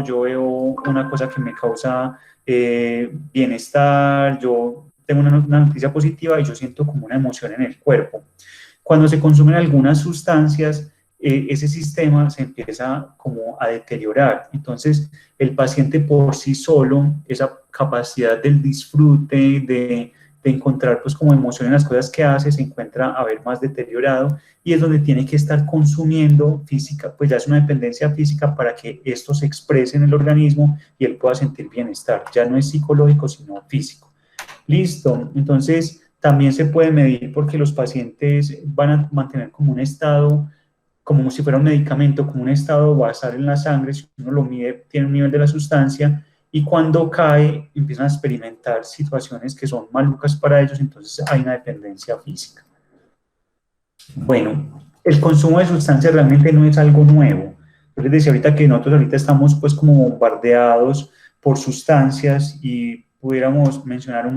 yo veo una cosa que me causa bienestar, yo tengo una noticia positiva y yo siento como una emoción en el cuerpo. Cuando se consumen algunas sustancias, ese sistema se empieza como a deteriorar. Entonces, el paciente por sí solo, esa capacidad del disfrute, de encontrar pues como emoción en las cosas que hace, se encuentra a ver más deteriorado y es donde tiene que estar consumiendo física, pues ya es una dependencia física para que esto se exprese en el organismo y él pueda sentir bienestar. Ya no es psicológico, sino físico. Listo, entonces también se puede medir porque los pacientes van a mantener como un estado, como si fuera un medicamento, como un estado basal en la sangre, si uno lo mide, tiene un nivel de la sustancia, y cuando cae empiezan a experimentar situaciones que son malucas para ellos, entonces hay una dependencia física. Bueno, el consumo de sustancias realmente no es algo nuevo. Yo les decía ahorita que nosotros ahorita estamos pues como bombardeados por sustancias y pudiéramos mencionar un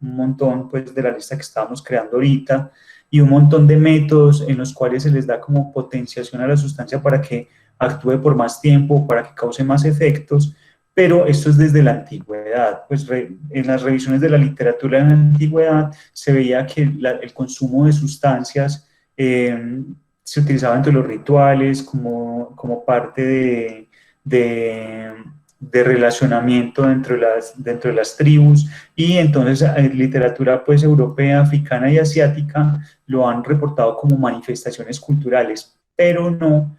montón pues de la lista que estábamos creando ahorita y un montón de métodos en los cuales se les da como potenciación a la sustancia para que actúe por más tiempo, para que cause más efectos, pero esto es desde la antigüedad. Pues en las revisiones de la literatura en la antigüedad se veía que el consumo de sustancias se utilizaba entre los rituales como parte de relacionamiento dentro de las tribus, y entonces en literatura pues europea, africana y asiática lo han reportado como manifestaciones culturales, pero no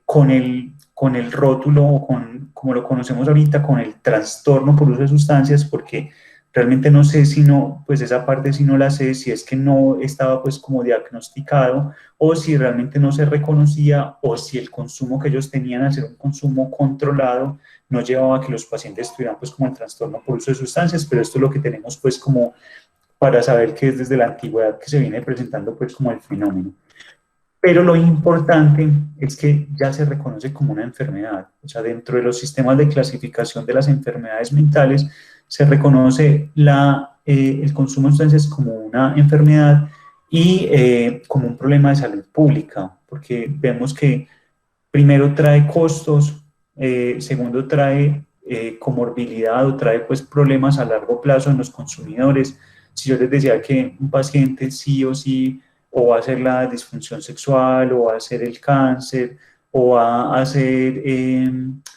con el rótulo o como lo conocemos ahorita, con el trastorno por uso de sustancias, porque realmente no sé si no, pues esa parte sí no la sé, si es que no estaba pues como diagnosticado o si realmente no se reconocía o si el consumo que ellos tenían al ser un consumo controlado no llevaba a que los pacientes tuvieran pues como el trastorno por uso de sustancias, pero esto es lo que tenemos pues como para saber que es desde la antigüedad que se viene presentando pues como el fenómeno. Pero lo importante es que ya se reconoce como una enfermedad. O sea, dentro de los sistemas de clasificación de las enfermedades mentales se reconoce el consumo de sustancias como una enfermedad y como un problema de salud pública, porque vemos que primero trae costos, segundo trae comorbilidad o trae pues problemas a largo plazo en los consumidores. Si yo les decía que un paciente sí o sí o va a ser la disfunción sexual o va a ser el cáncer o va a ser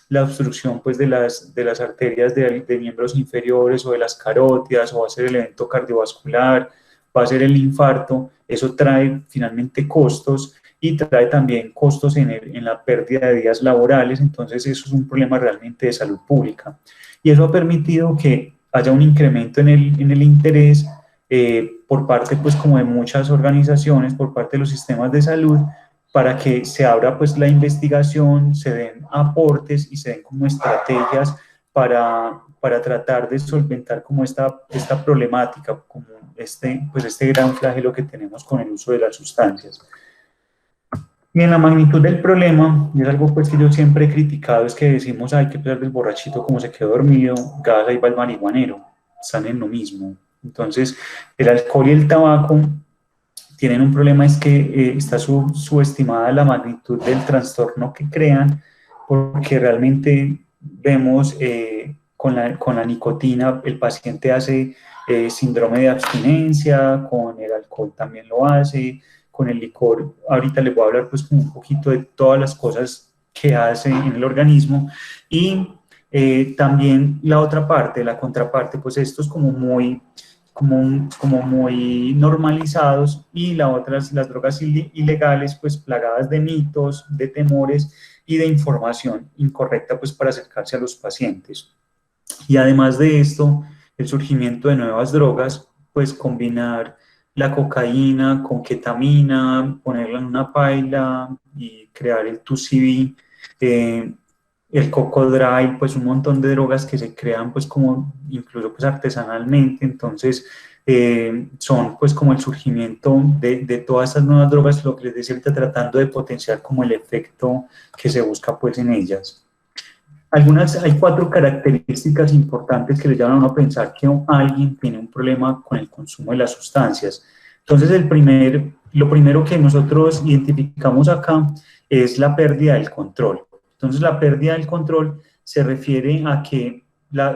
la obstrucción pues de las arterias de miembros inferiores o de las carótidas o va a ser el evento cardiovascular, va a ser el infarto, eso trae finalmente costos y trae también costos en la pérdida de días laborales, entonces eso es un problema realmente de salud pública. Y eso ha permitido que haya un incremento en el interés por parte pues como de muchas organizaciones, por parte de los sistemas de salud, para que se abra pues la investigación, se den aportes y se den como estrategias para tratar de solventar como esta problemática, como pues este gran flagelo que tenemos con el uso de las sustancias. Y en la magnitud del problema, y es algo pues que yo siempre he criticado, es que decimos, hay que pesar del borrachito como se quedó dormido, gas, ahí va el marihuanero, están en lo mismo. Entonces, el alcohol y el tabaco tienen un problema, es que está subestimada la magnitud del trastorno que crean, porque realmente vemos con la nicotina, el paciente hace síndrome de abstinencia, con el alcohol también lo hace, con el licor, ahorita les voy a hablar pues como un poquito de todas las cosas que hace en el organismo, y también la otra parte, la contraparte, pues esto es como muy normalizados, y la otra, las drogas ilegales, pues plagadas de mitos, de temores y de información incorrecta pues para acercarse a los pacientes. Y además de esto, el surgimiento de nuevas drogas, pues combinar la cocaína con ketamina, ponerla en una paila y crear el 2CB, el cocodrilo, pues un montón de drogas que se crean pues como incluso pues artesanalmente, entonces son pues como el surgimiento de todas estas nuevas drogas, lo que les decía ahorita, tratando de potenciar como el efecto que se busca pues en ellas. Hay 4 características importantes que le llevan a uno a pensar que alguien tiene un problema con el consumo de las sustancias. Entonces, lo primero que nosotros identificamos acá es la pérdida del control. Entonces la pérdida del control se refiere a que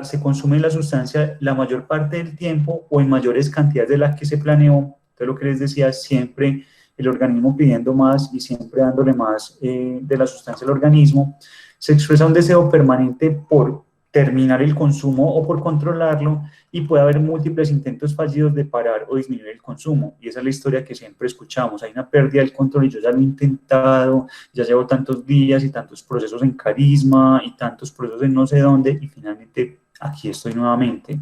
se consume la sustancia la mayor parte del tiempo o en mayores cantidades de las que se planeó. Entonces lo que les decía, siempre el organismo pidiendo más y siempre dándole más de la sustancia al organismo, se expresa un deseo permanente por terminar el consumo o por controlarlo, y puede haber múltiples intentos fallidos de parar o disminuir el consumo, y esa es la historia que siempre escuchamos: hay una pérdida del control y yo ya lo he intentado, ya llevo tantos días y tantos procesos en Carisma y tantos procesos en no sé dónde, y finalmente aquí estoy nuevamente.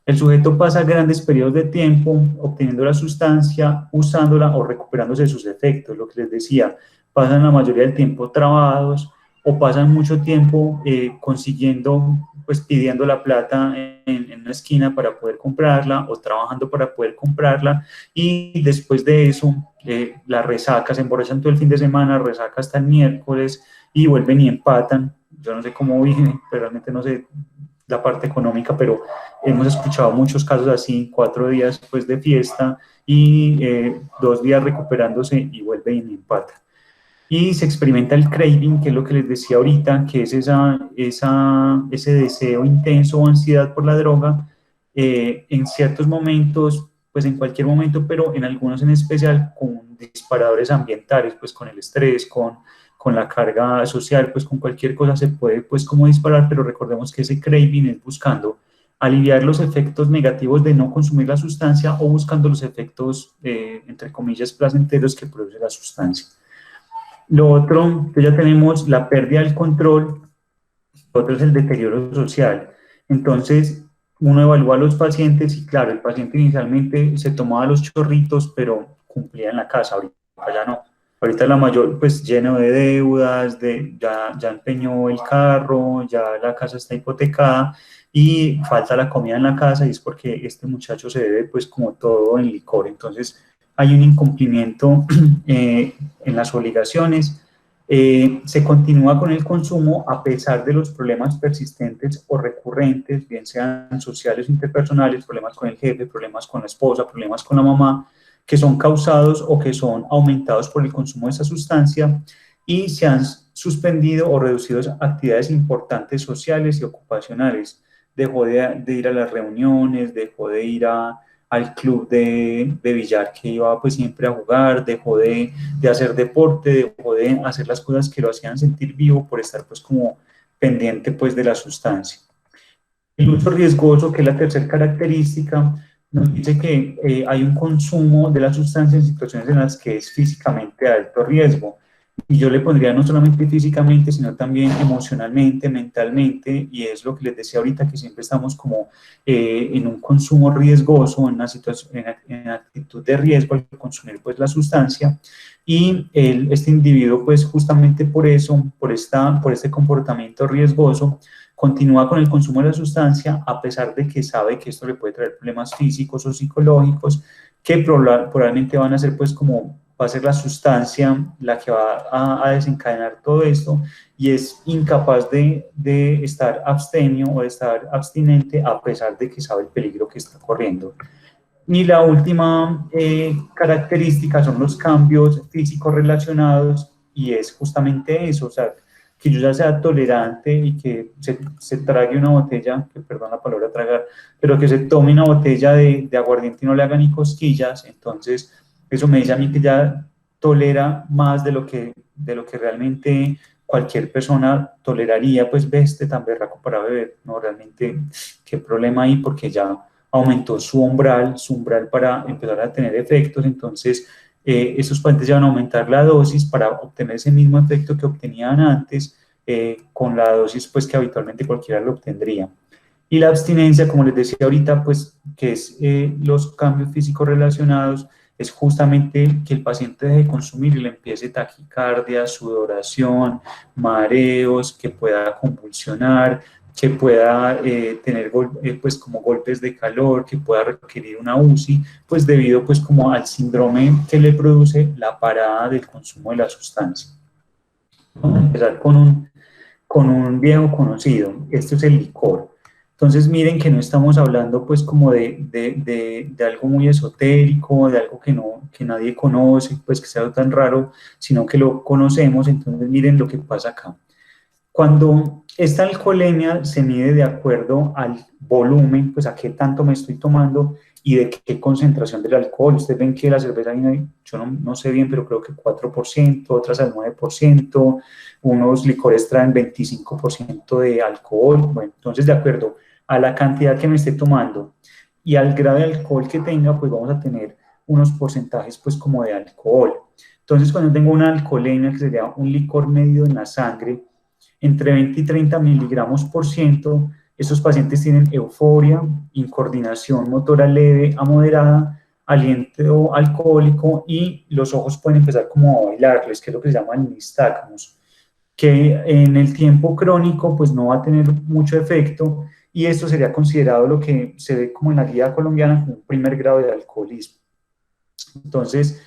El sujeto pasa grandes periodos de tiempo obteniendo la sustancia, usándola o recuperándose de sus efectos, lo que les decía, pasan la mayoría del tiempo trabados o pasan mucho tiempo consiguiendo, pues pidiendo la plata en una esquina para poder comprarla o trabajando para poder comprarla, y después de eso la resaca, se emborrachan todo el fin de semana, resaca hasta el miércoles y vuelven y empatan. Yo no sé cómo viven, pero realmente no sé la parte económica, pero hemos escuchado muchos casos así: 4 días pues de fiesta y 2 días recuperándose y vuelve y empata. Y se experimenta el craving, que es lo que les decía ahorita, que es ese deseo intenso o ansiedad por la droga en ciertos momentos, pues en cualquier momento, pero en algunos en especial con disparadores ambientales, pues con el estrés, con la carga social, pues con cualquier cosa se puede pues como disparar, pero recordemos que ese craving es buscando aliviar los efectos negativos de no consumir la sustancia o buscando los efectos, entre comillas, placenteros que produce la sustancia. Lo otro, que ya tenemos la pérdida del control, otro es el deterioro social. Entonces, uno evalúa a los pacientes y claro, el paciente inicialmente se tomaba los chorritos, pero cumplía en la casa, ahorita ya no. Ahorita la mayor, pues lleno de deudas, ya empeñó el carro, ya la casa está hipotecada y falta la comida en la casa, y es porque este muchacho se debe pues como todo en licor. Entonces hay un incumplimiento en las obligaciones. Se continúa con el consumo a pesar de los problemas persistentes o recurrentes, bien sean sociales o interpersonales, problemas con el jefe, problemas con la esposa, problemas con la mamá, que son causados o que son aumentados por el consumo de esa sustancia, y se han suspendido o reducido actividades importantes sociales y ocupacionales. Dejó de ir a las reuniones, dejó de ir al club de billar que iba pues siempre a jugar, dejó de hacer deporte, dejó de hacer las cosas que lo hacían sentir vivo por estar pues como pendiente pues de la sustancia. El uso riesgoso, que es la tercera característica, nos dice que hay un consumo de la sustancia en situaciones en las que es físicamente de alto riesgo. Y yo le pondría no solamente físicamente, sino también emocionalmente, mentalmente, y es lo que les decía ahorita, que siempre estamos como en un consumo riesgoso, en una situación, en actitud de riesgo al consumir pues la sustancia, y este individuo pues justamente por eso, por este comportamiento riesgoso, continúa con el consumo de la sustancia a pesar de que sabe que esto le puede traer problemas físicos o psicológicos que probablemente van a ser pues como va a ser la sustancia la que va a desencadenar todo esto, y es incapaz de estar abstemio o de estar abstinente a pesar de que sabe el peligro que está corriendo. Y la última característica son los cambios físicos relacionados, y es justamente eso, o sea, que yo ya sea tolerante y que se trague una botella, que perdón la palabra tragar, pero que se tome una botella de aguardiente y no le haga ni cosquillas. Entonces eso me dice a mí que ya tolera más de lo que realmente cualquier persona toleraría, pues ve este tan berraco para beber, no, realmente qué problema hay, porque ya aumentó su umbral para empezar a tener efectos. Entonces esos pacientes ya van a aumentar la dosis para obtener ese mismo efecto que obtenían antes con la dosis pues que habitualmente cualquiera lo obtendría. Y la abstinencia, como les decía ahorita, pues que es los cambios físicos relacionados, es justamente que el paciente deje de consumir y le empiece taquicardia, sudoración, mareos, que pueda convulsionar, que pueda tener pues como golpes de calor, que pueda requerir una UCI, pues debido pues como al síndrome que le produce la parada del consumo de la sustancia. Vamos a empezar con un viejo conocido, esto es el licor. Entonces miren que no estamos hablando pues como de algo muy esotérico, de algo que nadie conoce, pues que sea tan raro, sino que lo conocemos. Entonces miren lo que pasa acá. Cuando esta alcoholemia se mide de acuerdo al volumen, pues a qué tanto me estoy tomando y de qué concentración del alcohol. Ustedes ven que la cerveza viene, yo no sé bien, pero creo que 4%, otras al 9%, unos licores traen 25% de alcohol. Bueno, entonces de acuerdo a la cantidad que me esté tomando y al grado de alcohol que tenga, pues vamos a tener unos porcentajes pues como de alcohol. Entonces cuando tengo una alcoholemia, que sería un licor medio en la sangre, entre 20 y 30 miligramos por ciento, estos pacientes tienen euforia, incoordinación motora leve a moderada, aliento alcohólico y los ojos pueden empezar como a bailarles, que es lo que se llama el nistagmus, que en el tiempo crónico pues no va a tener mucho efecto y esto sería considerado lo que se ve como en la guía colombiana como un primer grado de alcoholismo. Entonces,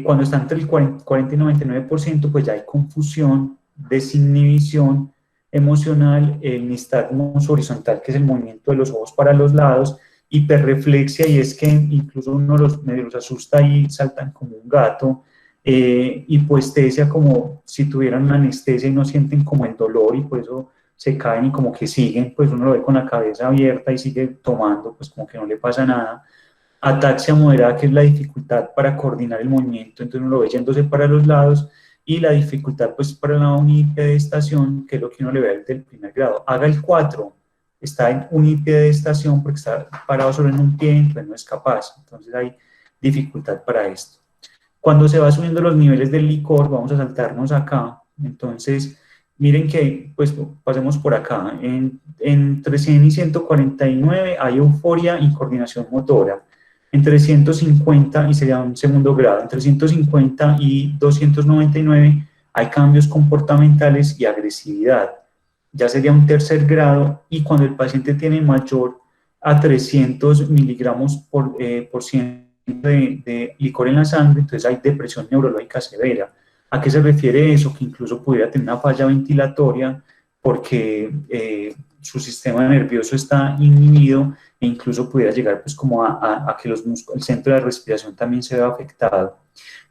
cuando está entre el 40 y 99%, pues ya hay confusión, desinhibición emocional, el nistagmus horizontal, que es el movimiento de los ojos para los lados, hiperreflexia, y es que incluso uno los medio los asusta y saltan como un gato, hipoestesia, como si tuvieran una anestesia y no sienten como el dolor y por eso se caen y como que siguen, pues uno lo ve con la cabeza abierta y sigue tomando, pues como que no le pasa nada. Ataxia moderada, que es la dificultad para coordinar el movimiento, entonces uno lo ve yéndose para los lados, y la dificultad pues para la unipedestación, que es lo que uno le ve del primer grado. Haga el 4, está en unipedestación porque está parado solo en un pie, entonces no es capaz, entonces hay dificultad para esto. Cuando se va subiendo los niveles del licor, vamos a saltarnos acá, entonces miren que, pues pasemos por acá, entre 100 y 149 hay euforia y coordinación motora. Entre 150, y sería un segundo grado, entre 150 y 299 hay cambios comportamentales y agresividad. Ya sería un tercer grado, y cuando el paciente tiene mayor a 300 miligramos por ciento de licor en la sangre, entonces hay depresión neurológica severa. ¿A qué se refiere eso? Que incluso pudiera tener una falla ventilatoria porque su sistema nervioso está inhibido e incluso pudiera llegar pues como a que los el centro de la respiración también se vea afectado.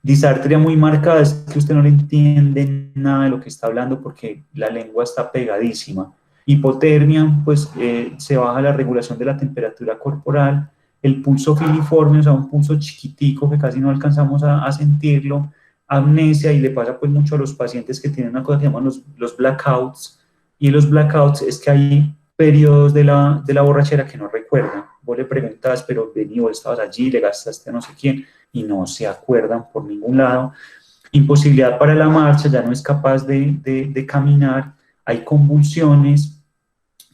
Disartria muy marcada es que usted no le entiende nada de lo que está hablando porque la lengua está pegadísima. Hipotermia, pues se baja la regulación de la temperatura corporal, el pulso filiforme, o sea, un pulso chiquitico que casi no alcanzamos a sentirlo, amnesia, y le pasa pues mucho a los pacientes que tienen una cosa que llaman los blackouts, y los blackouts es que hay periodos de la borrachera que no recuerdan. Vos le preguntas, pero vení, vos estabas allí, le gastaste a no sé quién, y no se acuerdan por ningún lado. Imposibilidad para la marcha, ya no es capaz de caminar, hay convulsiones,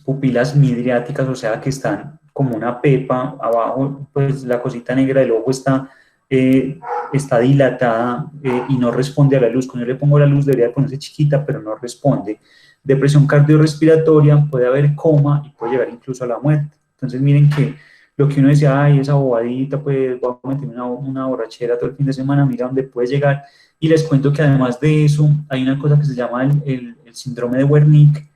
pupilas midriáticas, o sea que están como una pepa abajo, pues la cosita negra del ojo está dilatada y no responde a la luz. Cuando yo le pongo la luz debería ponerse chiquita, pero no responde. Depresión cardiorrespiratoria, puede haber coma y puede llegar incluso a la muerte. Entonces miren que lo que uno decía, ay, esa bobadita, pues voy a meterme una borrachera todo el fin de semana, mira dónde puede llegar. Y les cuento que además de eso, hay una cosa que se llama el síndrome de Wernicke,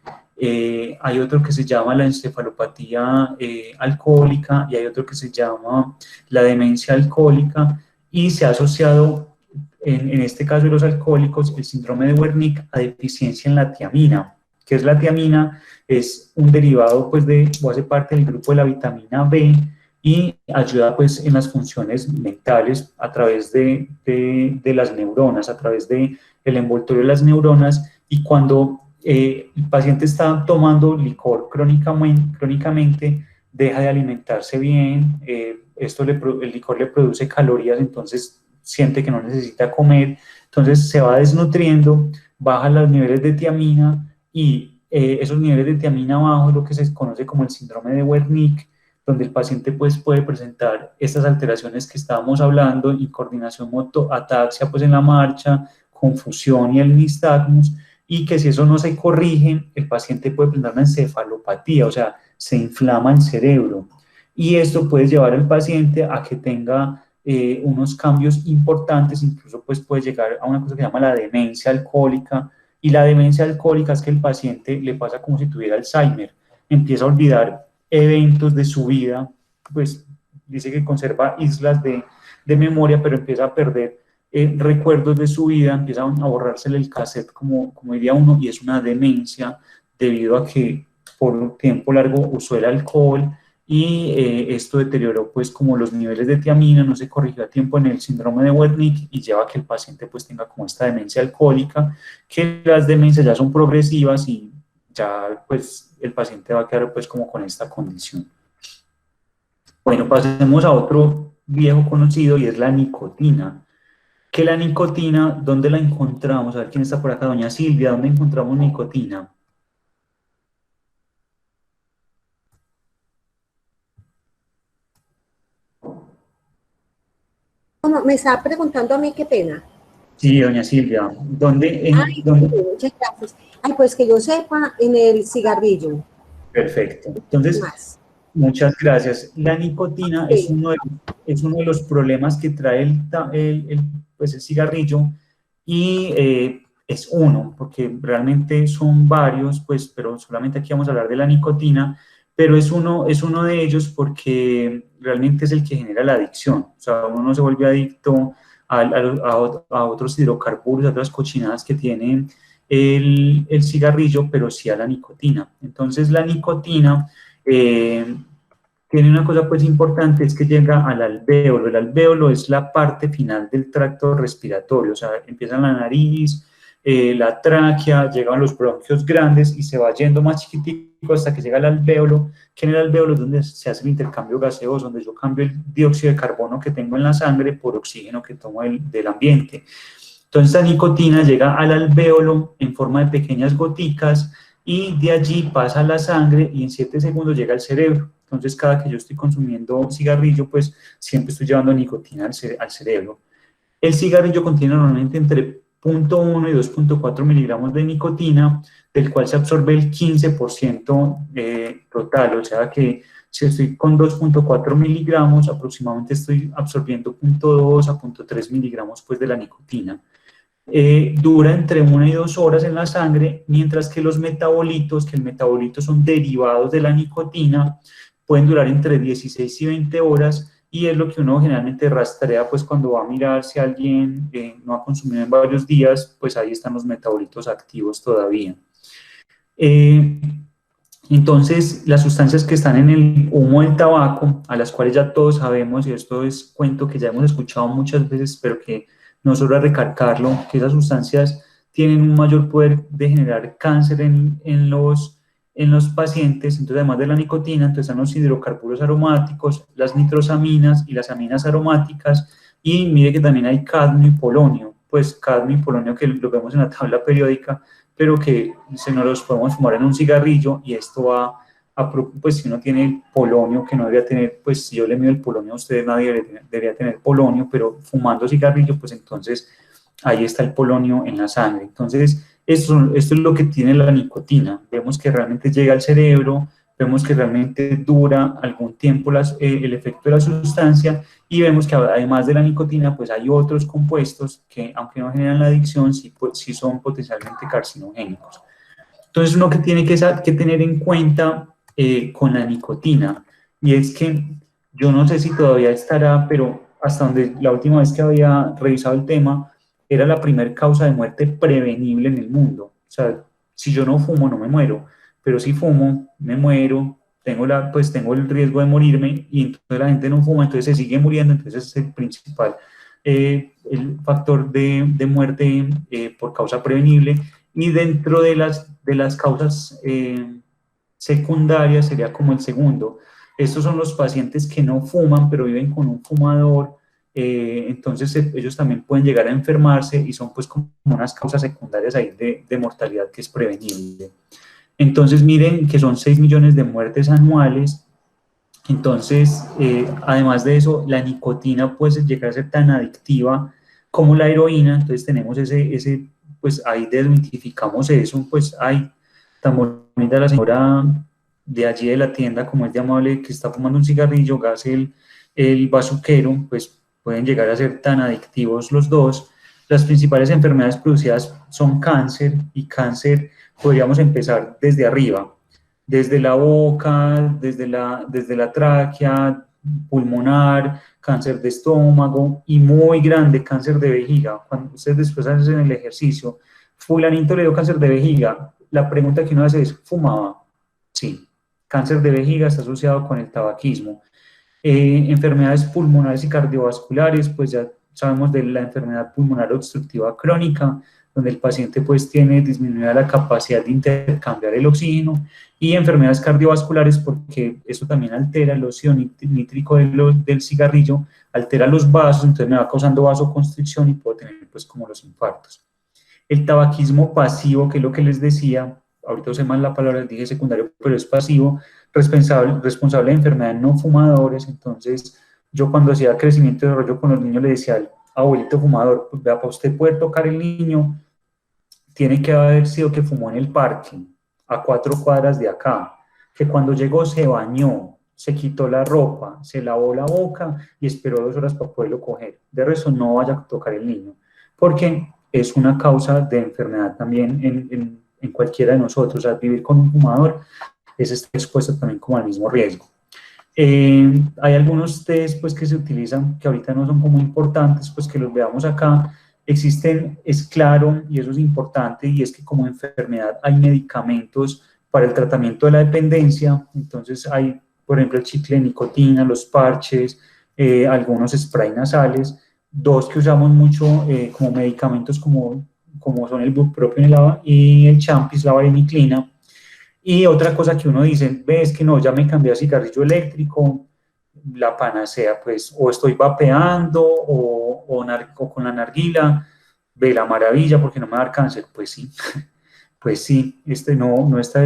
hay otro que se llama la encefalopatía alcohólica, y hay otro que se llama la demencia alcohólica, y se ha asociado, en este caso de los alcohólicos, el síndrome de Wernicke a deficiencia en la tiamina. ¿Qué es la tiamina? Es un derivado pues o hace parte del grupo de la vitamina B y ayuda pues en las funciones mentales a través de las neuronas, a través del envoltorio de las neuronas, y cuando el paciente está tomando licor crónicamente, deja de alimentarse bien, el licor le produce calorías, entonces siente que no necesita comer, entonces se va desnutriendo, baja los niveles de tiamina, y esos niveles de tiamina bajos es lo que se conoce como el síndrome de Wernicke, donde el paciente pues, puede presentar estas alteraciones que estábamos hablando, incoordinación motor, ataxia pues, en la marcha, confusión y el nistagmus, y que si eso no se corrige, el paciente puede presentar una encefalopatía, o sea, se inflama el cerebro. Y esto puede llevar al paciente a que tenga unos cambios importantes, incluso pues puede llegar a una cosa que se llama la demencia alcohólica, y la demencia alcohólica es que el paciente le pasa como si tuviera Alzheimer, empieza a olvidar eventos de su vida, pues dice que conserva islas de memoria, pero empieza a perder recuerdos de su vida, empieza a borrársele el cassette, como diría uno, y es una demencia debido a que por un tiempo largo usó el alcohol y esto deterioró pues como los niveles de tiamina, no se corrigió a tiempo en el síndrome de Wernicke y lleva a que el paciente pues tenga como esta demencia alcohólica, que las demencias ya son progresivas y ya pues el paciente va a quedar pues como con esta condición. Bueno, pasemos a otro viejo conocido y es la nicotina. Que la nicotina, ¿dónde la encontramos? A ver quién está por acá, doña Silvia, ¿dónde encontramos nicotina? Como me estaba preguntando a mí, qué pena. Sí, doña Silvia, ¿dónde, Ay, dónde? muchas gracias. Ay, pues que yo sepa, en el cigarrillo. Perfecto. Entonces, Más. muchas gracias. La nicotina Sí. es uno de los problemas que trae pues el cigarrillo y es uno, porque realmente son varios, pues, pero solamente aquí vamos a hablar de la nicotina, pero es uno de ellos porque realmente es el que genera la adicción. O sea, uno no se vuelve adicto a otros hidrocarburos, a otras cochinadas que tienen el cigarrillo, pero sí a la nicotina. Entonces, la nicotina eh, tiene una cosa pues importante, es que llega al alvéolo. El alvéolo es la parte final del tracto respiratorio, o sea, empieza en la nariz, la tráquea, llegan los bronquios grandes y se va yendo más chiquitico hasta que llega al alvéolo, que en el alvéolo es donde se hace el intercambio gaseoso, donde yo cambio el dióxido de carbono que tengo en la sangre por oxígeno que tomo del ambiente. Entonces la nicotina llega al alvéolo en forma de pequeñas goticas y de allí pasa a la sangre y en 7 segundos llega al cerebro. Entonces cada que yo estoy consumiendo cigarrillo, pues siempre estoy llevando nicotina al cerebro. El cigarrillo contiene normalmente entre 0,1 y 2,4 miligramos de nicotina, del cual se absorbe el 15% total, o sea que si estoy con 2,4 miligramos, aproximadamente estoy absorbiendo 0,2 a 0,3 miligramos pues, de la nicotina. Dura entre 1 y 2 horas en la sangre, mientras que los metabolitos, que el metabolito son derivados de la nicotina, pueden durar entre 16 y 20 horas y es lo que uno generalmente rastrea pues cuando va a mirar si alguien no ha consumido en varios días, pues ahí están los metabolitos activos todavía. Eh, entonces, las sustancias que están en el humo del tabaco, a las cuales ya todos sabemos, y esto es cuento que ya hemos escuchado muchas veces, pero que no sobra recalcarlo, que esas sustancias tienen un mayor poder de generar cáncer en los pacientes. Entonces, además de la nicotina, entonces están los hidrocarburos aromáticos, las nitrosaminas y las aminas aromáticas, y mire que también hay cadmio y polonio, pues cadmio y polonio que lo vemos en la tabla periódica, pero que se nos los podemos fumar en un cigarrillo y esto va pues si uno tiene polonio, que no debería tener, pues si yo le mido el polonio a usted, nadie debería tener polonio, pero fumando cigarrillo, pues entonces ahí está el polonio en la sangre. Entonces, esto es lo que tiene la nicotina. Vemos que realmente llega al cerebro, vemos que realmente dura algún tiempo el efecto de la sustancia y vemos que además de la nicotina, pues hay otros compuestos que, aunque no generan la adicción, sí, pues, sí son potencialmente carcinogénicos. Entonces, uno que tiene que tener en cuenta con la nicotina, y es que yo no sé si todavía estará, pero hasta donde la última vez que había revisado el tema, era la primera causa de muerte prevenible en el mundo. O sea, si yo no fumo, no me muero, pero si fumo, me muero, pues tengo el riesgo de morirme, y entonces la gente no fuma, entonces se sigue muriendo, entonces es el principal el factor de muerte por causa prevenible. Y dentro de las causas secundarias sería como el segundo. Estos son los pacientes que no fuman, pero viven con un fumador, entonces ellos también pueden llegar a enfermarse y son pues como unas causas secundarias ahí de mortalidad que es prevenible. Entonces miren que son 6 millones de muertes anuales. Entonces, además de eso, la nicotina puede llegar a ser tan adictiva como la heroína, entonces tenemos pues ahí desmitificamos eso, pues hay tan bonita la señora de allí de la tienda, como es de amable, que está fumando un cigarrillo, gas el bazuquero, pues pueden llegar a ser tan adictivos los dos. Las principales enfermedades producidas son cáncer, y cáncer podríamos empezar desde arriba, desde la boca, desde la tráquea, pulmonar, cáncer de estómago y muy grande cáncer de vejiga. Cuando ustedes después hacen el ejercicio, fulanito le dio cáncer de vejiga, la pregunta que uno hace es, ¿fumaba? Sí, cáncer de vejiga está asociado con el tabaquismo. Enfermedades pulmonares y cardiovasculares, pues ya sabemos de la enfermedad pulmonar obstructiva crónica, donde el paciente pues tiene disminuida la capacidad de intercambiar el oxígeno, y enfermedades cardiovasculares porque eso también altera el óxido nítrico del cigarrillo, altera los vasos, entonces me va causando vasoconstricción y puedo tener pues como los infartos. El tabaquismo pasivo, que es lo que les decía, ahorita usé más la palabra, dije secundario, pero es pasivo, responsable de enfermedades no fumadores. Entonces yo cuando hacía crecimiento y desarrollo con los niños le decía al abuelito fumador, pues vea, para usted poder tocar el niño, tiene que haber sido que fumó en el parque, a 4 cuadras de acá, que cuando llegó se bañó, se quitó la ropa, se lavó la boca y esperó 2 horas para poderlo coger. De resto no vaya a tocar el niño, porque es una causa de enfermedad también en cualquiera de nosotros. O sea, vivir con un fumador es estar expuesto también como al mismo riesgo. Hay algunos test pues, que se utilizan, que ahorita no son como importantes, pues que los veamos acá. Existen, es claro, y eso es importante, y es que como enfermedad hay medicamentos para el tratamiento de la dependencia. Entonces hay, por ejemplo, el chicle de nicotina, los parches, algunos spray nasales. Dos que usamos mucho como medicamentos como son el bupropion y el champis, la vareniclina. Y otra cosa que uno dice, ves que no, ya me cambié a cigarrillo eléctrico, la panacea, pues, o estoy vapeando o con la narguila, ve la maravilla porque no me va a dar cáncer. Pues sí, pues sí, no está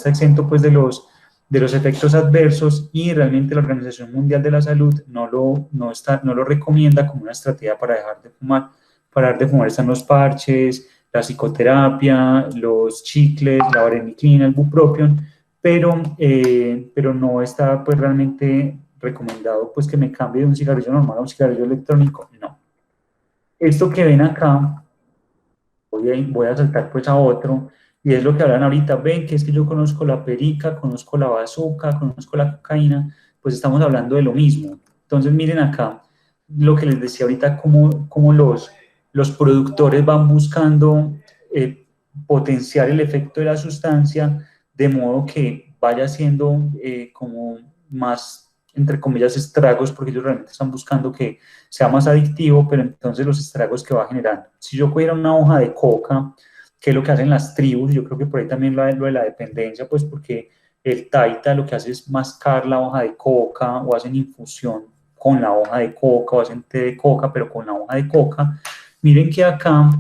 exento pues de los efectos adversos, y realmente la Organización Mundial de la Salud no lo recomienda como una estrategia para dejar de fumar. Para dejar de fumar están los parches, la psicoterapia, los chicles, la vareniclina, el bupropion, pero no está pues realmente recomendado pues que me cambie de un cigarrillo normal a un cigarrillo electrónico, no. Esto que ven acá, voy a saltar pues a otro, y es lo que hablan ahorita, ven que es que yo conozco la perica, conozco la bazuca, conozco la cocaína, pues estamos hablando de lo mismo. Entonces miren acá, lo que les decía ahorita, cómo los productores van buscando potenciar el efecto de la sustancia, de modo que vaya siendo como más, entre comillas, estragos, porque ellos realmente están buscando que sea más adictivo, pero entonces los estragos que va generando. Si yo cogiera una hoja de coca, que es lo que hacen las tribus, yo creo que por ahí también lo de la dependencia, pues porque el taita lo que hace es mascar la hoja de coca, o hacen infusión con la hoja de coca, o hacen té de coca, pero con la hoja de coca. Miren que acá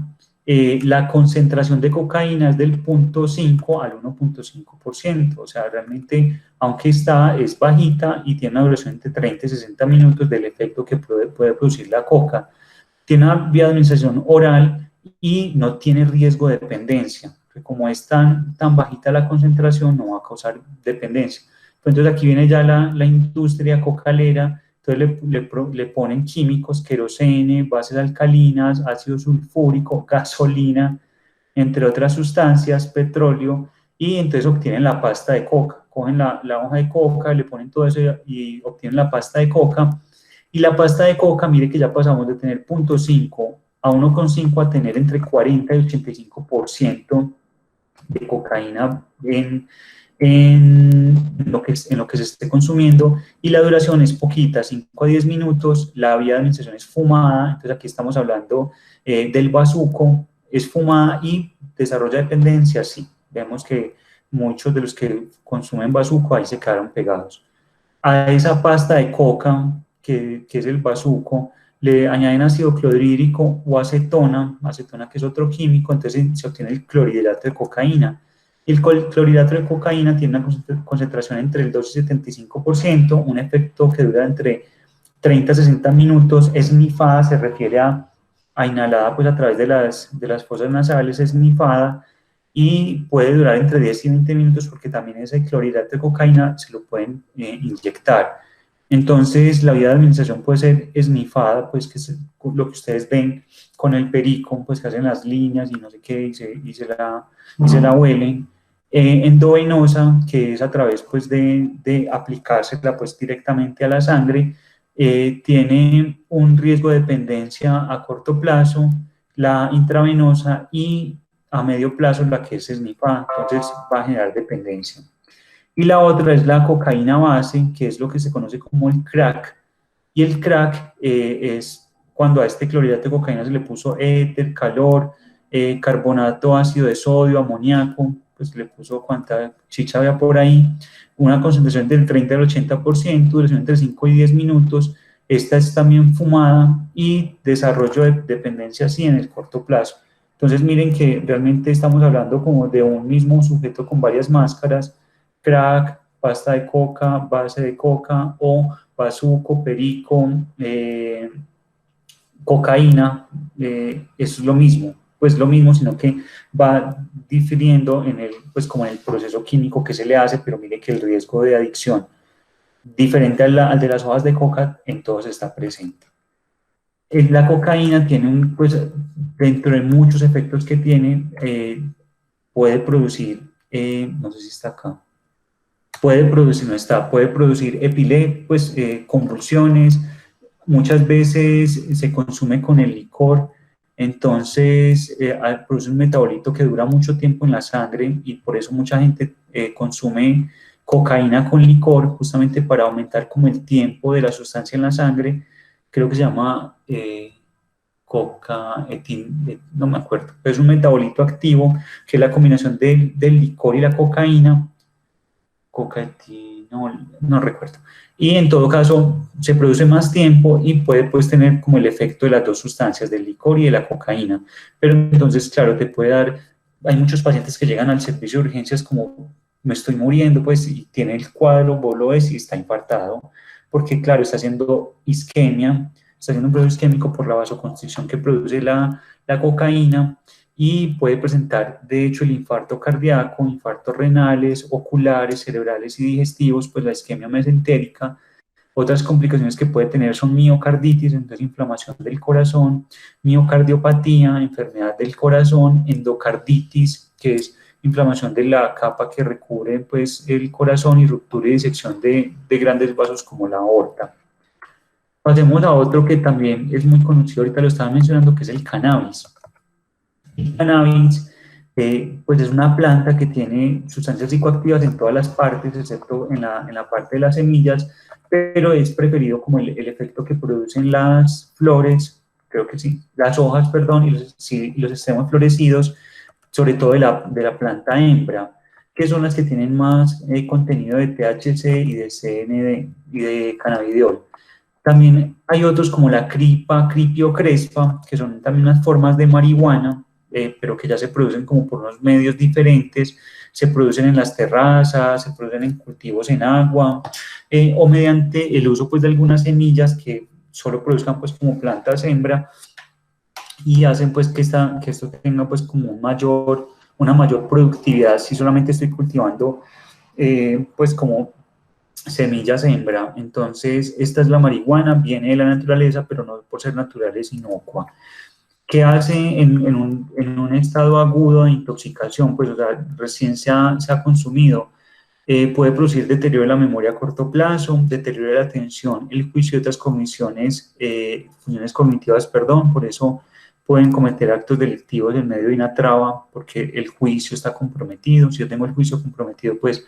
la concentración de cocaína es del 0,5 al 1,5%, o sea, realmente, aunque es bajita y tiene una duración entre 30 y 60 minutos del efecto que puede producir la coca, tiene una vía de administración oral y no tiene riesgo de dependencia, porque como es tan bajita la concentración, no va a causar dependencia. Entonces aquí viene ya la industria cocalera. Entonces le ponen químicos, querosene, bases alcalinas, ácido sulfúrico, gasolina, entre otras sustancias, petróleo, y entonces obtienen la pasta de coca. Cogen la hoja de coca, le ponen todo eso y obtienen la pasta de coca. Y la pasta de coca, mire que ya pasamos de tener 0,5 a 1,5 a tener entre 40 y 85% de cocaína en lo que se esté consumiendo, y la duración es poquita, 5 a 10 minutos, la vía de administración es fumada. Entonces aquí estamos hablando del bazuco, es fumada y desarrolla dependencia, sí. Vemos que muchos de los que consumen bazuco ahí se quedaron pegados. A esa pasta de coca, que es el bazuco, le añaden ácido clorhídrico o acetona que es otro químico, entonces se obtiene el clorhidrato de cocaína. El clorhidrato de cocaína tiene una concentración entre el 2 y 75%, un efecto que dura entre 30 a 60 minutos, esnifada, se refiere a inhalada pues a través de las fosas nasales, esnifada, y puede durar entre 10 y 20 minutos porque también ese clorhidrato de cocaína se lo pueden inyectar. Entonces la vía de administración puede ser esnifada, pues que es lo que ustedes ven con el perico, pues que hacen las líneas y no sé qué, y se la huelen. Endovenosa, que es a través pues de aplicársela pues directamente a la sangre, tiene un riesgo de dependencia a corto plazo, la intravenosa, y a medio plazo la que es SNIFA, entonces va a generar dependencia. Y la otra es la cocaína base, que es lo que se conoce como el crack, y el crack es cuando a este clorhidrato de cocaína se le puso éter, calor, carbonato ácido de sodio, amoníaco, pues le puso cuanta chicha había por ahí, una concentración del 30 al 80%, duración entre 5 y 10 minutos. Esta es también fumada y desarrollo de dependencia así en el corto plazo. Entonces miren que realmente estamos hablando como de un mismo sujeto con varias máscaras: crack, pasta de coca, base de coca, o bazuco, perico, cocaína. Eso es lo mismo, pues lo mismo, sino que va difiriendo en el, pues como en el proceso químico que se le hace, pero mire que el riesgo de adicción, diferente al de las hojas de coca, en todos está presente. La cocaína tiene pues dentro de muchos efectos que tiene, puede producir, no sé si está acá, puede producir, no está, puede producir pues, convulsiones, muchas veces se consume con el licor, entonces produce un metabolito que dura mucho tiempo en la sangre, y por eso mucha gente consume cocaína con licor, justamente para aumentar como el tiempo de la sustancia en la sangre. Creo que se llama no me acuerdo, pero es un metabolito activo que es la combinación del licor y la cocaína. Cocaetino, no recuerdo. Y en todo caso se produce más tiempo y puede pues tener como el efecto de las dos sustancias, del licor y de la cocaína. Pero entonces, claro, te puede dar, hay muchos pacientes que llegan al servicio de urgencias como: me estoy muriendo, pues, y tiene el cuadro, vos lo ves y está infartado, porque claro, está haciendo isquemia, está haciendo un proceso isquémico por la vasoconstricción que produce la cocaína, y puede presentar, de hecho, el infarto cardíaco, infartos renales, oculares, cerebrales y digestivos, pues la isquemia mesentérica. Otras complicaciones que puede tener son miocarditis, entonces inflamación del corazón, miocardiopatía, enfermedad del corazón, endocarditis, que es inflamación de la capa que recubre pues, el corazón, y ruptura y disección de grandes vasos como la aorta. Pasemos a otro que también es muy conocido, ahorita lo estaba mencionando, que es el cannabis. El cannabis, pues es una planta que tiene sustancias psicoactivas en todas las partes, excepto en la parte de las semillas, pero es preferido como el efecto que producen las flores, creo que sí, las hojas, perdón, y los extremos florecidos, sobre todo de la planta hembra, que son las que tienen más contenido de THC y de CND y de cannabidiol. También hay otros como la cripa, cripio crespa, que son también unas formas de marihuana, pero que ya se producen como por unos medios diferentes, se producen en las terrazas, se producen en cultivos en agua, o mediante el uso pues de algunas semillas que solo produzcan pues como plantas hembra, y hacen pues que esto tenga pues como una mayor productividad si solamente estoy cultivando pues como semillas hembra. Entonces, esta es la marihuana, viene de la naturaleza, pero no por ser natural es inocua. ¿Qué hace en un estado agudo de intoxicación? Pues, o sea, recién se ha consumido. Puede producir deterioro de la memoria a corto plazo, deterioro de la atención, el juicio y otras funciones cognitivas, perdón. Por eso pueden cometer actos delictivos en medio de una traba, porque el juicio está comprometido. Si yo tengo el juicio comprometido, pues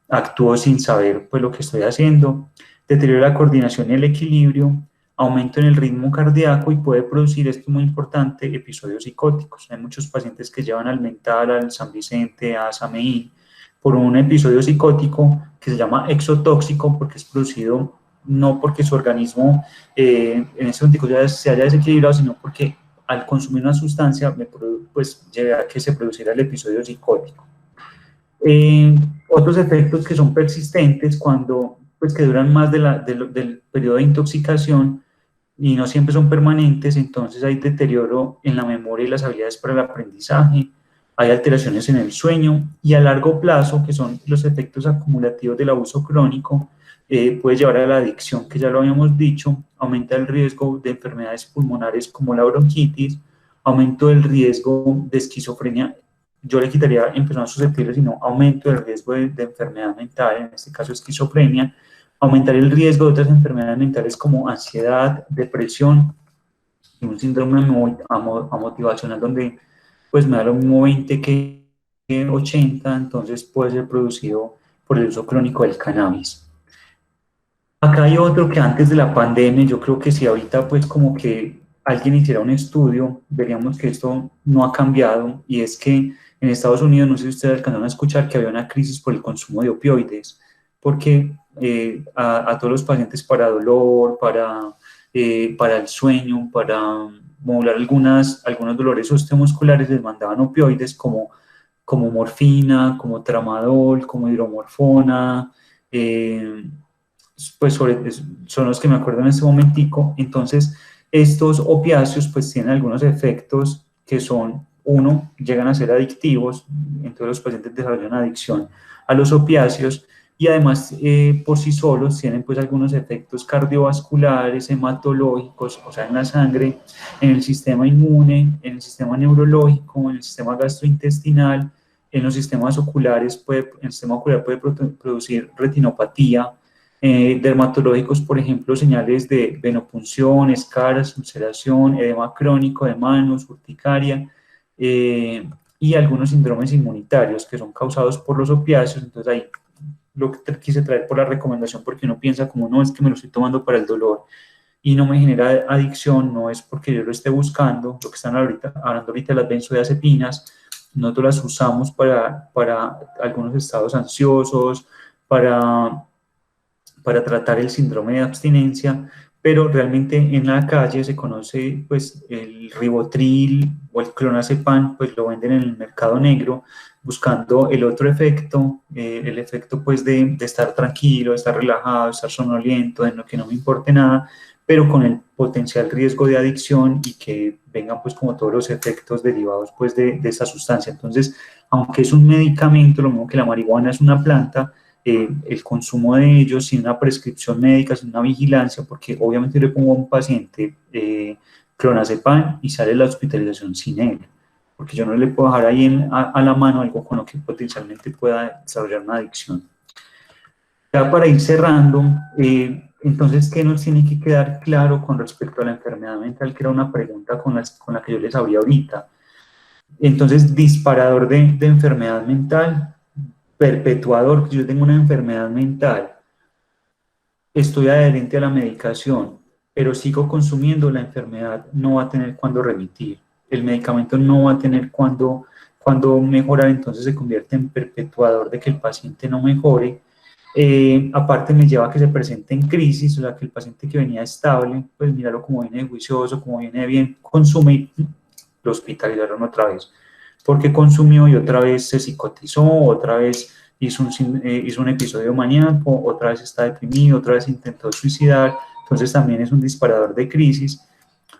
actúo sin saber pues lo que estoy haciendo. Deterioro de la coordinación y el equilibrio, aumento en el ritmo cardíaco, y puede producir, esto es muy importante, episodios psicóticos. Hay muchos pacientes que llevan al mental, al San Vicente, a SAMEI, por un episodio psicótico que se llama exotóxico, porque es producido no porque su organismo en ese momento ya se haya desequilibrado, sino porque al consumir una sustancia pues lleva a que se produciera el episodio psicótico. Otros efectos que son persistentes, pues que duran más del periodo de intoxicación y no siempre son permanentes, entonces hay deterioro en la memoria y las habilidades para el aprendizaje, hay alteraciones en el sueño, y a largo plazo, que son los efectos acumulativos del abuso crónico, puede llevar a la adicción, que ya lo habíamos dicho, aumenta el riesgo de enfermedades pulmonares como la bronquitis, aumento del riesgo de esquizofrenia. Yo le quitaría en personas susceptibles, sino aumento del riesgo de enfermedad mental, en este caso esquizofrenia, Aumentar el riesgo de otras enfermedades mentales como ansiedad, depresión y un síndrome amotivacional donde pues me da lo mismo 20 que 80, entonces puede ser producido por el uso crónico del cannabis. Acá hay otro que antes de la pandemia, yo creo que si ahorita pues como que alguien hiciera un estudio, veríamos que esto no ha cambiado, y es que en Estados Unidos, no sé si ustedes alcanzaron a escuchar que había una crisis por el consumo de opioides, porque a todos los pacientes para dolor, para el sueño, para modular algunos dolores osteomusculares les mandaban opioides como morfina, como tramadol, como hidromorfona, eh, pues son los que me acuerdo en este momentico. Entonces, estos opiáceos pues tienen algunos efectos que son, uno, llegan a ser adictivos, entonces los pacientes desarrollan adicción a los opiáceos, y además por sí solos tienen pues algunos efectos cardiovasculares, hematológicos, o sea, en la sangre, en el sistema inmune, en el sistema neurológico, en el sistema gastrointestinal, en los sistemas oculares, el sistema ocular puede producir retinopatía, dermatológicos, por ejemplo, señales de venopunción, escaras, ulceración, edema crónico de manos, urticaria, y algunos síndromes inmunitarios que son causados por los opiáceos. Entonces ahí lo que quise traer por la recomendación, porque uno piensa como no, es que me lo estoy tomando para el dolor y no me genera adicción, no es porque yo lo esté buscando. Lo que están hablando ahorita de las benzodiazepinas, nosotros las usamos para algunos estados ansiosos, para tratar el síndrome de abstinencia, pero realmente en la calle se conoce pues el ribotril o el clonazepam, pues lo venden en el mercado negro buscando el otro efecto, el efecto pues de estar tranquilo, de estar relajado, de estar sonoliento, de que no me importe nada, pero con el potencial riesgo de adicción y que vengan pues como todos los efectos derivados pues de esa sustancia. Entonces, aunque es un medicamento, lo mismo que la marihuana es una planta, el consumo de ellos sin una prescripción médica, sin una vigilancia, porque obviamente yo le pongo a un paciente clonazepam y sale la hospitalización sin él, porque yo no le puedo dejar ahí a la mano algo con lo que potencialmente pueda desarrollar una adicción. Ya para ir cerrando, entonces, ¿qué nos tiene que quedar claro con respecto a la enfermedad mental? Que era una pregunta con la que yo les abrí ahorita. Entonces, disparador de enfermedad mental, perpetuador, que yo tengo una enfermedad mental, estoy adherente a la medicación, pero sigo consumiendo, la enfermedad no va a tener cuándo remitir, el medicamento no va a tener cuándo mejorar, entonces se convierte en perpetuador de que el paciente no mejore. Aparte me lleva a que se presente en crisis, o sea, que el paciente que venía estable, pues míralo como viene juicioso, como viene bien, consume y lo hospitalizaron otra vez, porque consumió y otra vez se psicotizó, otra vez hizo un episodio maníaco, otra vez está deprimido, otra vez intentó suicidar. Entonces también es un disparador de crisis.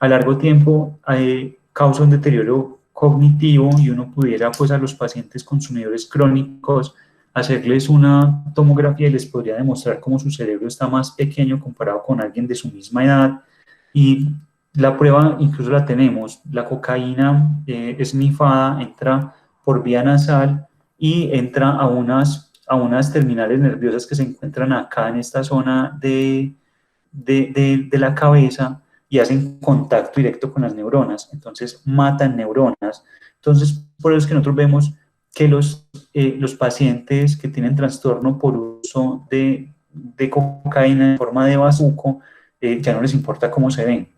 A largo tiempo causa un deterioro cognitivo, y uno pudiera pues a los pacientes consumidores crónicos hacerles una tomografía y les podría demostrar cómo su cerebro está más pequeño comparado con alguien de su misma edad. Y la prueba incluso la tenemos, la cocaína esnifada entra por vía nasal y entra a unas terminales nerviosas que se encuentran acá en esta zona de la cabeza, y hacen contacto directo con las neuronas, entonces matan neuronas. Entonces, por eso es que nosotros vemos que los pacientes que tienen trastorno por uso de cocaína en forma de bazuco, ya no les importa cómo se ven.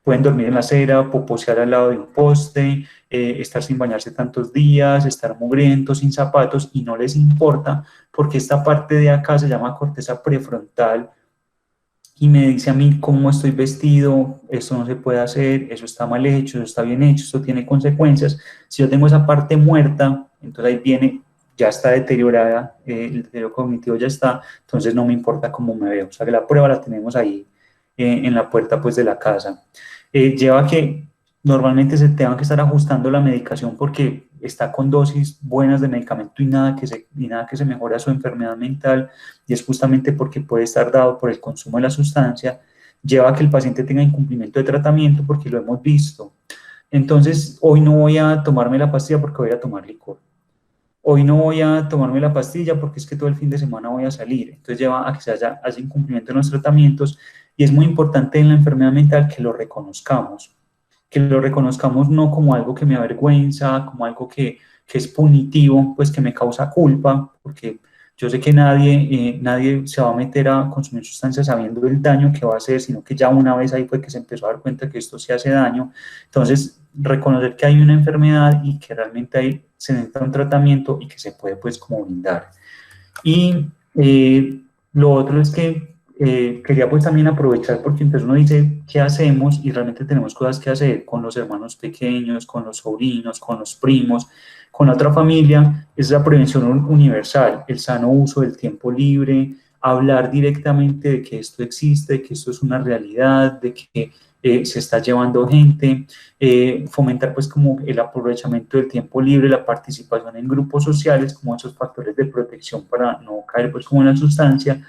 Pueden dormir en la acera, poposear al lado de un poste, estar sin bañarse tantos días, estar mugrientos, sin zapatos, y no les importa, porque esta parte de acá se llama corteza prefrontal y me dice a mí cómo estoy vestido, esto no se puede hacer, eso está mal hecho, eso está bien hecho, esto tiene consecuencias. Si yo tengo esa parte muerta, entonces ahí viene, ya está deteriorada, el deterioro cognitivo ya está, entonces no me importa cómo me veo. O sea que la prueba la tenemos ahí en la puerta pues de la casa. Lleva a que normalmente se tengan que estar ajustando la medicación porque está con dosis buenas de medicamento y nada que se mejora su enfermedad mental, y es justamente porque puede estar dado por el consumo de la sustancia. Lleva a que el paciente tenga incumplimiento de tratamiento porque lo hemos visto. Entonces, hoy no voy a tomarme la pastilla porque voy a tomar licor. hoy no voy a tomarme la pastilla porque es que todo el fin de semana voy a salir. Entonces lleva a que se haya incumplimiento en los tratamientos y es muy importante en la enfermedad mental que lo reconozcamos no como algo que me avergüenza, como algo que es punitivo, pues que me causa culpa, porque yo sé que nadie se va a meter a consumir sustancias sabiendo el daño que va a hacer, sino que ya una vez ahí fue que se empezó a dar cuenta que esto sí hace daño. Entonces, reconocer que hay una enfermedad y que realmente se necesita un tratamiento y que se puede pues como brindar. Y lo otro es que quería pues también aprovechar porque entonces uno dice, ¿qué hacemos? Y realmente tenemos cosas que hacer con los hermanos pequeños, con los sobrinos, con los primos, con la otra familia. Es la prevención universal, el sano uso del tiempo libre, hablar directamente de que esto existe, de que esto es una realidad, de que se está llevando gente, fomentar pues como el aprovechamiento del tiempo libre, la participación en grupos sociales como esos factores de protección para no caer pues como en la sustancia.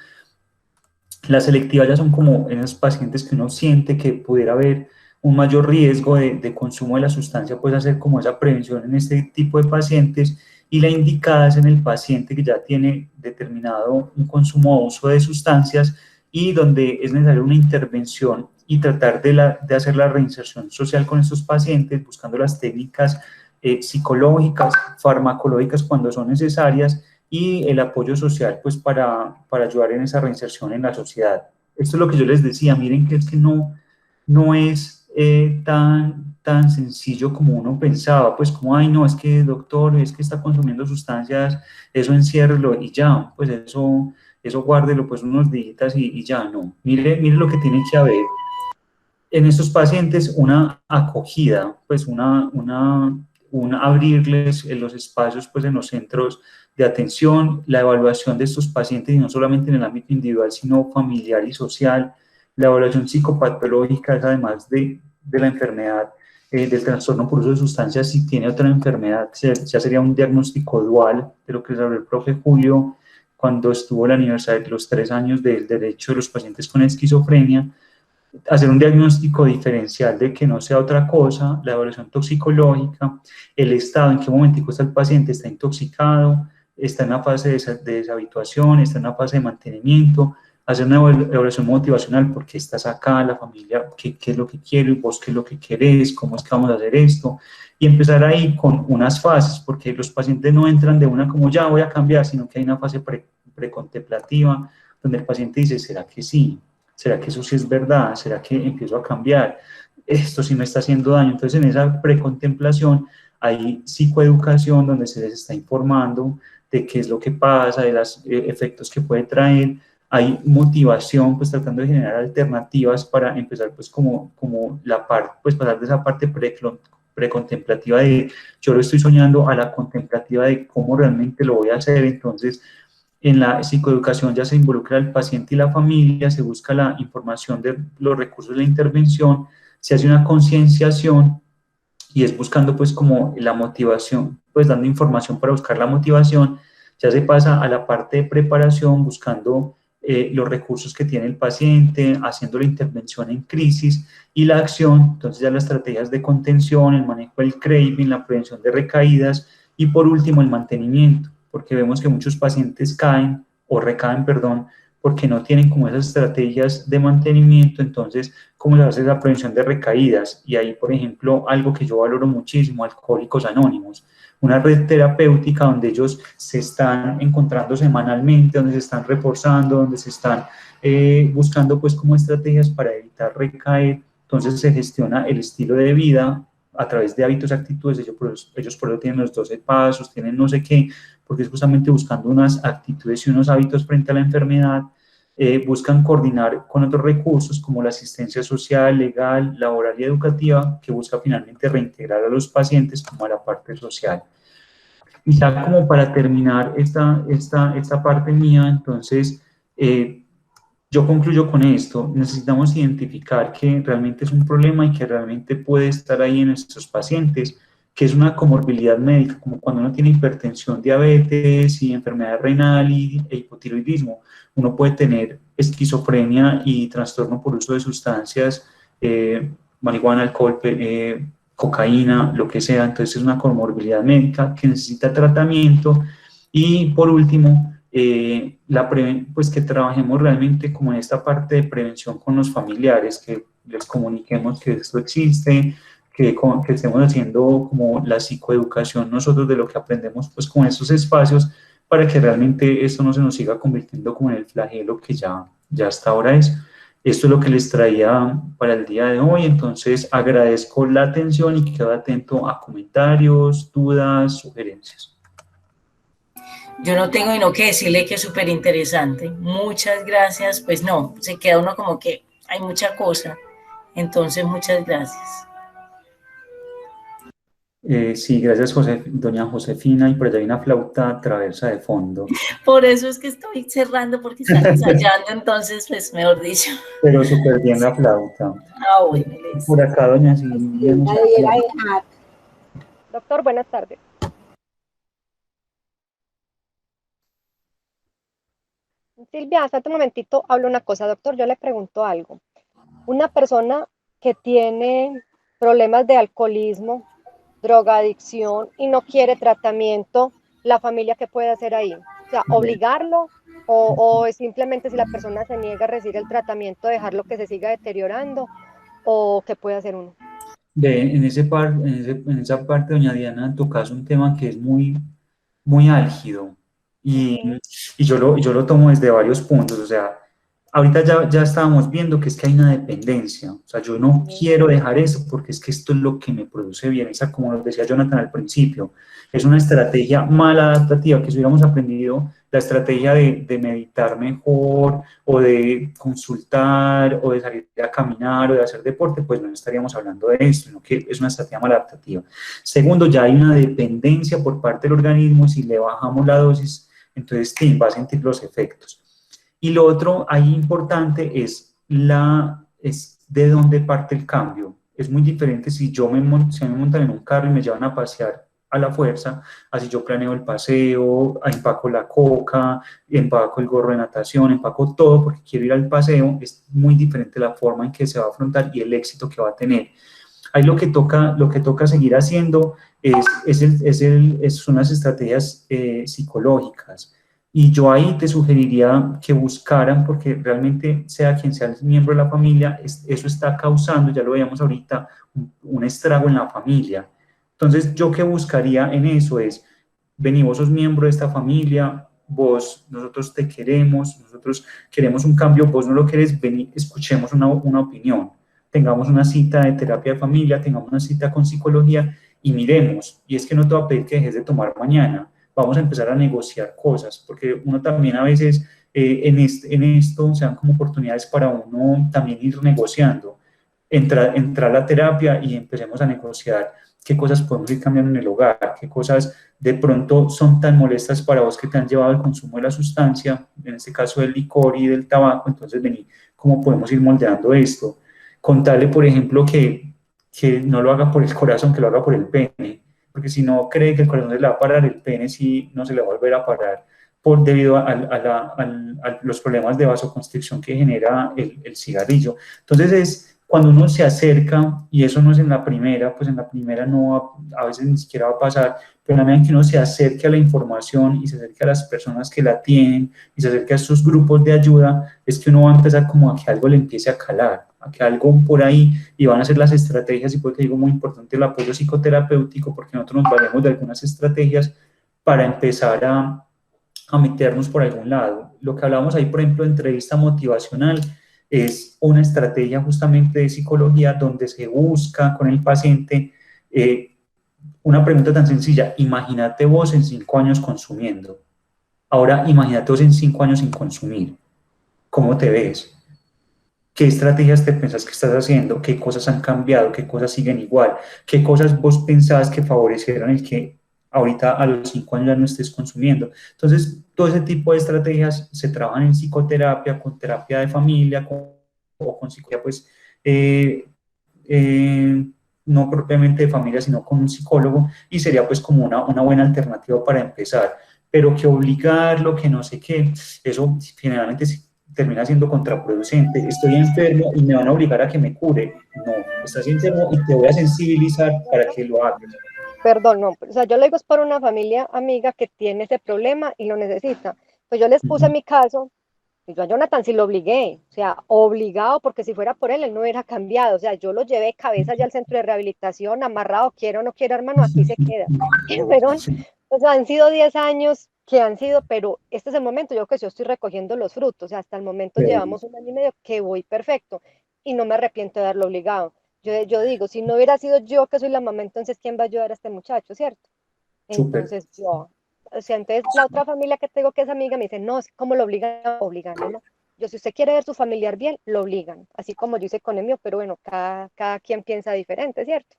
Las selectivas ya son como en esos pacientes que uno siente que pudiera haber un mayor riesgo de consumo de la sustancia, pues hacer como esa prevención en este tipo de pacientes, y la indicada es en el paciente que ya tiene determinado un consumo o uso de sustancias y donde es necesaria una intervención y tratar de hacer la reinserción social con estos pacientes, buscando las técnicas psicológicas, farmacológicas cuando son necesarias, y el apoyo social pues para ayudar en esa reinserción en la sociedad. Esto es lo que yo les decía, miren que es que no es tan sencillo como uno pensaba, pues como, ay no, es que doctor, es que está consumiendo sustancias, eso enciérrelo y ya, pues eso guárdelo pues unos días y ya, no. Mire lo que tiene que haber en estos pacientes, una acogida, pues una abrirles en los espacios, pues en los centros de atención, la evaluación de estos pacientes, y no solamente en el ámbito individual, sino familiar y social, la evaluación psicopatológica, es además de la enfermedad, del trastorno por uso de sustancias, si tiene otra enfermedad, ya sería un diagnóstico dual, de lo que habló el profe Julio cuando estuvo el aniversario de los 3 años del derecho de los pacientes con esquizofrenia, hacer un diagnóstico diferencial de que no sea otra cosa, la evaluación toxicológica, el estado, en qué momento está el paciente, está intoxicado, está en una fase de deshabituación, está en una fase de mantenimiento, hacer una evaluación motivacional, por qué estás acá, la familia, qué es lo que quiero, y vos qué es lo que querés, cómo es que vamos a hacer esto, y empezar ahí con unas fases, porque los pacientes no entran de una como ya voy a cambiar, sino que hay una fase precontemplativa, donde el paciente dice, ¿será que sí? ¿Será que eso sí es verdad? ¿Será que empiezo a cambiar? Esto sí me está haciendo daño. Entonces, en esa precontemplación hay psicoeducación donde se les está informando de qué es lo que pasa, de los efectos que puede traer. Hay motivación, pues tratando de generar alternativas para empezar, pues como la parte, pues pasar de esa parte precontemplativa de yo lo estoy soñando a la contemplativa de cómo realmente lo voy a hacer. Entonces, en la psicoeducación ya se involucra el paciente y la familia, se busca la información de los recursos de la intervención, se hace una concienciación y es buscando pues como la motivación, pues dando información para buscar la motivación. Ya se pasa a la parte de preparación, buscando los recursos que tiene el paciente, haciendo la intervención en crisis y la acción, entonces ya las estrategias de contención, el manejo del craving, la prevención de recaídas y por último el mantenimiento, porque vemos que muchos pacientes caen o recaen, perdón, porque no tienen como esas estrategias de mantenimiento. Entonces, ¿cómo se hace la prevención de recaídas? Y ahí, por ejemplo, algo que yo valoro muchísimo, Alcohólicos Anónimos, una red terapéutica donde ellos se están encontrando semanalmente, donde se están reforzando, donde se están buscando pues como estrategias para evitar recaer. Entonces se gestiona el estilo de vida a través de hábitos, actitudes. Ellos por eso tienen los 12 pasos, tienen no sé qué, porque es justamente buscando unas actitudes y unos hábitos frente a la enfermedad. Buscan coordinar con otros recursos como la asistencia social, legal, laboral y educativa, que busca finalmente reintegrar a los pacientes como a la parte social. Y ya como para terminar esta parte mía, entonces, yo concluyo con esto: necesitamos identificar que realmente es un problema y que realmente puede estar ahí en nuestros pacientes, que es una comorbilidad médica, como cuando uno tiene hipertensión, diabetes y enfermedad renal e hipotiroidismo. Uno puede tener esquizofrenia y trastorno por uso de sustancias, marihuana, alcohol, cocaína, lo que sea, entonces es una comorbilidad médica que necesita tratamiento. Y por último, pues que trabajemos realmente como en esta parte de prevención con los familiares, que les comuniquemos que esto existe, que estemos haciendo como la psicoeducación nosotros de lo que aprendemos pues con estos espacios, para que realmente esto no se nos siga convirtiendo como en el flagelo que ya hasta ahora es. Esto es lo que les traía para el día de hoy, entonces agradezco la atención y quedo atento a comentarios, dudas, sugerencias. Yo no tengo sino que decirle que es súper interesante. Muchas gracias. Pues no, se queda uno como que hay mucha cosa. Entonces, muchas gracias. Sí, gracias doña Josefina, y por allá hay una flauta traversa de fondo. Por eso es que estoy cerrando porque están ensayando, entonces, pues, mejor dicho. Pero súper bien la flauta. Ah, bueno, por acá, doña Silvia. Doctor, buenas tardes. Silvia, hasta un momentito hablo una cosa. Doctor, yo le pregunto algo. Una persona que tiene problemas de alcoholismo, drogadicción y no quiere tratamiento, ¿la familia qué puede hacer ahí? O sea, ¿obligarlo o simplemente si la persona se niega a recibir el tratamiento, dejarlo que se siga deteriorando? ¿O qué puede hacer uno? En esa parte, doña Diana, tocas un tema que es muy, muy álgido y, y yo lo tomo desde varios puntos. O sea, ahorita ya estábamos viendo que es que hay una dependencia. O sea, yo no quiero dejar eso porque es que esto es lo que me produce bienestar, como nos decía Jonathan al principio. Es una estrategia mal adaptativa, que si hubiéramos aprendido la estrategia de meditar mejor, o de consultar, o de salir a caminar, o de hacer deporte, pues no estaríamos hablando de esto, sino que es una estrategia mal adaptativa. Segundo, ya hay una dependencia por parte del organismo. Si le bajamos la dosis, entonces va a sentir los efectos. Y lo otro ahí importante es de dónde parte el cambio. Es muy diferente si me montan en un carro y me llevan a pasear a la fuerza, así yo planeo el paseo, empaco la coca, empaco el gorro de natación, empaco todo porque quiero ir al paseo. Es muy diferente la forma en que se va a afrontar y el éxito que va a tener. Ahí lo que toca seguir haciendo son las estrategias psicológicas. Y yo ahí te sugeriría que buscaran, porque realmente sea quien sea el miembro de la familia, eso está causando, ya lo veíamos ahorita, un estrago en la familia. Entonces, yo que buscaría en eso es: vení, vos sos miembro de esta familia, nosotros te queremos, nosotros queremos un cambio, vos no lo querés, vení, escuchemos una opinión, tengamos una cita de terapia de familia, tengamos una cita con psicología y miremos. Y es que no te voy a pedir que dejes de tomar mañana, vamos a empezar a negociar cosas, porque uno también a veces en esto se dan como oportunidades para uno también ir negociando. Entrar a la terapia y empecemos a negociar qué cosas podemos ir cambiando en el hogar, qué cosas de pronto son tan molestas para vos que te han llevado al consumo de la sustancia, en este caso del licor y del tabaco. Entonces vení, ¿cómo podemos ir moldeando esto? Contarle, por ejemplo, que no lo haga por el corazón, que lo haga por el pene, porque si no cree que el corazón se le va a parar, el pene sí no se le va a volver a parar debido a los problemas de vasoconstricción que genera el cigarrillo. Entonces cuando uno se acerca, y eso no es en la primera, pues en la primera no, a veces ni siquiera va a pasar, pero en la medida en que uno se acerque a la información y se acerque a las personas que la tienen y se acerque a estos grupos de ayuda, es que uno va a empezar como a que algo le empiece a calar, a que algo por ahí, y van a ser las estrategias. Y por eso digo muy importante el apoyo psicoterapéutico, porque nosotros nos valemos de algunas estrategias para empezar a meternos por algún lado. Lo que hablábamos ahí, por ejemplo, de entrevista motivacional, es una estrategia justamente de psicología donde se busca con el paciente una pregunta tan sencilla: imagínate vos en 5 años consumiendo, ahora imagínate vos en 5 años sin consumir, ¿cómo te ves? ¿Qué estrategias te pensás que estás haciendo? ¿Qué cosas han cambiado? ¿Qué cosas siguen igual? ¿Qué cosas vos pensás que favorecieron el que ahorita a los 5 años ya no estés consumiendo? Entonces, todo ese tipo de estrategias se trabajan en psicoterapia, con terapia de familia, o con psicología, pues, no propiamente de familia, sino con un psicólogo, y sería pues como una buena alternativa para empezar. Pero que obligarlo, que no sé qué, eso generalmente termina siendo contraproducente. Estoy enfermo y me van a obligar a que me cure. No, estás enfermo y te voy a sensibilizar para que lo hagas. Perdón, no, o sea, yo lo digo es por una familia amiga que tiene ese problema y lo necesita. Pues yo les puse mi caso, y yo a Jonathan sí lo obligué, o sea, obligado, porque si fuera por él no hubiera cambiado, o sea, yo lo llevé cabeza ya al centro de rehabilitación, amarrado, quiero o no quiero, hermano, aquí se queda. Fueron, o sea, han sido 10 años que han sido, pero este es el momento, yo que yo estoy recogiendo los frutos, o sea, hasta el momento llevamos 1 año y medio que voy perfecto, y no me arrepiento de haberlo obligado. Yo digo, si no hubiera sido yo que soy la mamá, entonces ¿quién va a ayudar a este muchacho, cierto? Súper. Entonces yo, o sea, entonces la otra familia que tengo que es amiga me dice, no, es como lo obligan, obligándolo. Yo, si usted quiere ver su familiar bien, lo obligan, así como yo hice con el mío, pero bueno, cada quien piensa diferente, ¿cierto?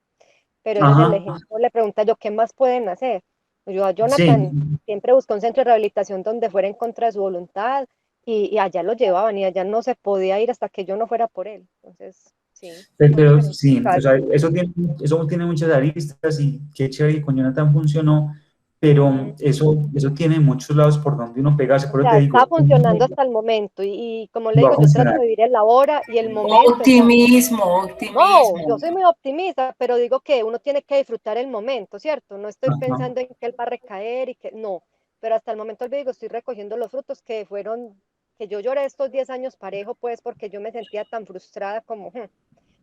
Pero ese es el Ajá. ejemplo. Le pregunta yo, ¿qué más pueden hacer? Yo a Sí, Jonathan siempre buscó un centro de rehabilitación donde fuera en contra de su voluntad y allá lo llevaban y allá no se podía ir hasta que yo no fuera por él. Entonces, sí, son pero diferentes sí, o sea, casos. eso tiene muchas aristas y qué chévere que con Jonathan funcionó, pero eso tiene muchos lados por donde uno pegarse, O por eso te sea, está digo, funcionando hasta el momento y como le va a digo, yo trato funcionar. de vivir el ahora y el momento. Optimismo, No, optimismo. yo soy muy optimista, pero digo que uno tiene que disfrutar el momento, ¿cierto? No estoy Ajá. pensando en que él va a recaer y que no, pero hasta el momento le digo, estoy recogiendo los frutos que fueron, que yo lloré estos 10 años parejo, pues porque yo me sentía tan frustrada como,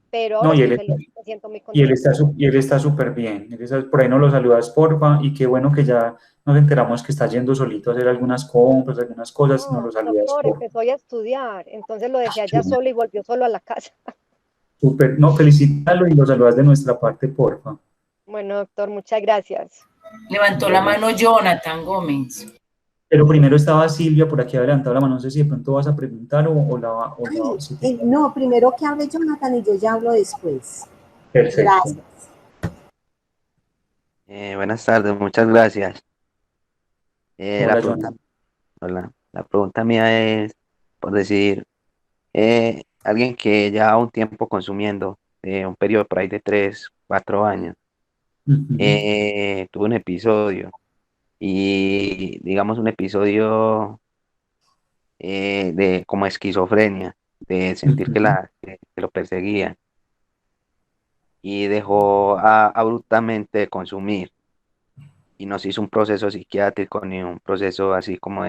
pero ahora No, estoy feliz, me siento muy y él contenta. y él está súper bien. Por ahí no lo saludas, porfa, y qué bueno que ya nos enteramos que está yendo solito a hacer algunas compras, algunas cosas, nos No, lo saludas, doctor, porfa. empezó a estudiar, entonces lo dejé allá solo y volvió solo a la casa. Súper, no, felicítalo y lo saludas de nuestra parte, porfa. Bueno, doctor, muchas gracias. Levantó la Bueno, mano Jonathan Gómez. pero primero estaba Silvia por aquí adelantado la mano, no sé si de pronto vas a preguntar Ay, si te- no, primero que hable Jonathan y yo ya hablo después. Perfecto. Gracias. Buenas tardes, muchas gracias. La Hola, pregunta, Jonathan. hola, la pregunta mía es, por decir, alguien que ya un tiempo consumiendo, un periodo por ahí de 3, 4 años, Ujú, tuvo un episodio y digamos un episodio de como esquizofrenia, de sentir ujú. que lo perseguían y dejó abruptamente de consumir y no se hizo un proceso psiquiátrico ni un proceso así como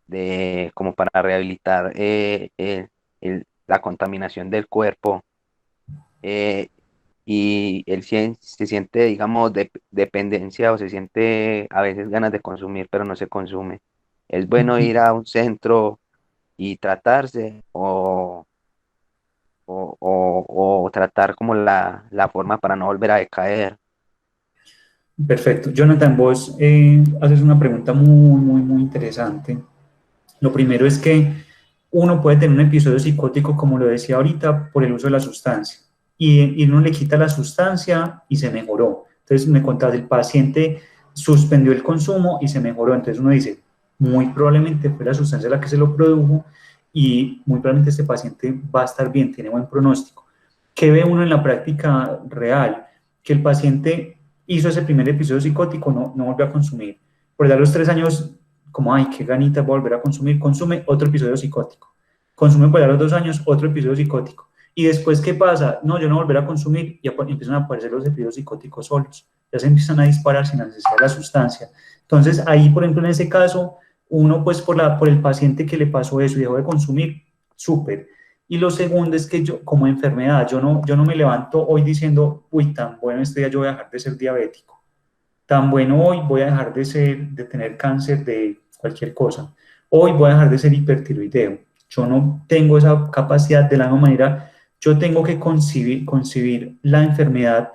de como para rehabilitar la contaminación del cuerpo, eh, y él se siente, digamos, dependencia o se siente a veces ganas de consumir, pero no se consume. ¿Es bueno ir a un centro y tratarse o tratar como la forma para no volver a decaer? Perfecto. Jonathan, vos haces una pregunta muy interesante. Lo primero es que uno puede tener un episodio psicótico, como lo decía ahorita, por el uso de la sustancia. Y uno le quita la sustancia y se mejoró. Entonces me contabas, el paciente suspendió el consumo y se mejoró. Entonces uno dice, muy probablemente fue la sustancia la que se lo produjo y muy probablemente este paciente va a estar bien, tiene buen pronóstico. ¿Qué ve uno en la práctica real? Que el paciente hizo ese primer episodio psicótico, no volvió a consumir. Por dar los 3 años, como, ay, qué ganita volver a consumir, consume otro episodio psicótico. Consume por los 2 años otro episodio psicótico. Y después, ¿qué pasa? No, yo no volveré a consumir y empiezan a aparecer los episodios psicóticos solos. Ya se empiezan a disparar sin la necesidad de la sustancia. Entonces, ahí, por ejemplo, en ese caso, uno, pues, por el paciente que le pasó eso y dejó de consumir, súper. Y lo segundo es que yo, como enfermedad, yo no me levanto hoy diciendo, uy, tan bueno este día yo voy a dejar de ser diabético, tan bueno hoy voy a dejar de tener cáncer de cualquier cosa, hoy voy a dejar de ser hipertiroideo. Yo no tengo esa capacidad. De la misma manera, yo tengo que concebir la enfermedad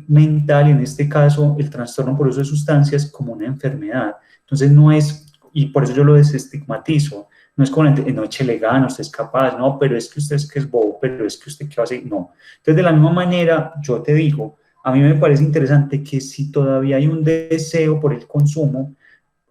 mental, y en este caso el trastorno por uso de sustancias, como una enfermedad. Entonces no es, y por eso yo lo desestigmatizo, no es como, no, échele ganas, usted es capaz, no, pero es que usted es que es bobo, pero es que usted qué hace, no. Entonces, de la misma manera, yo te digo, a mí me parece interesante que si todavía hay un deseo por el consumo,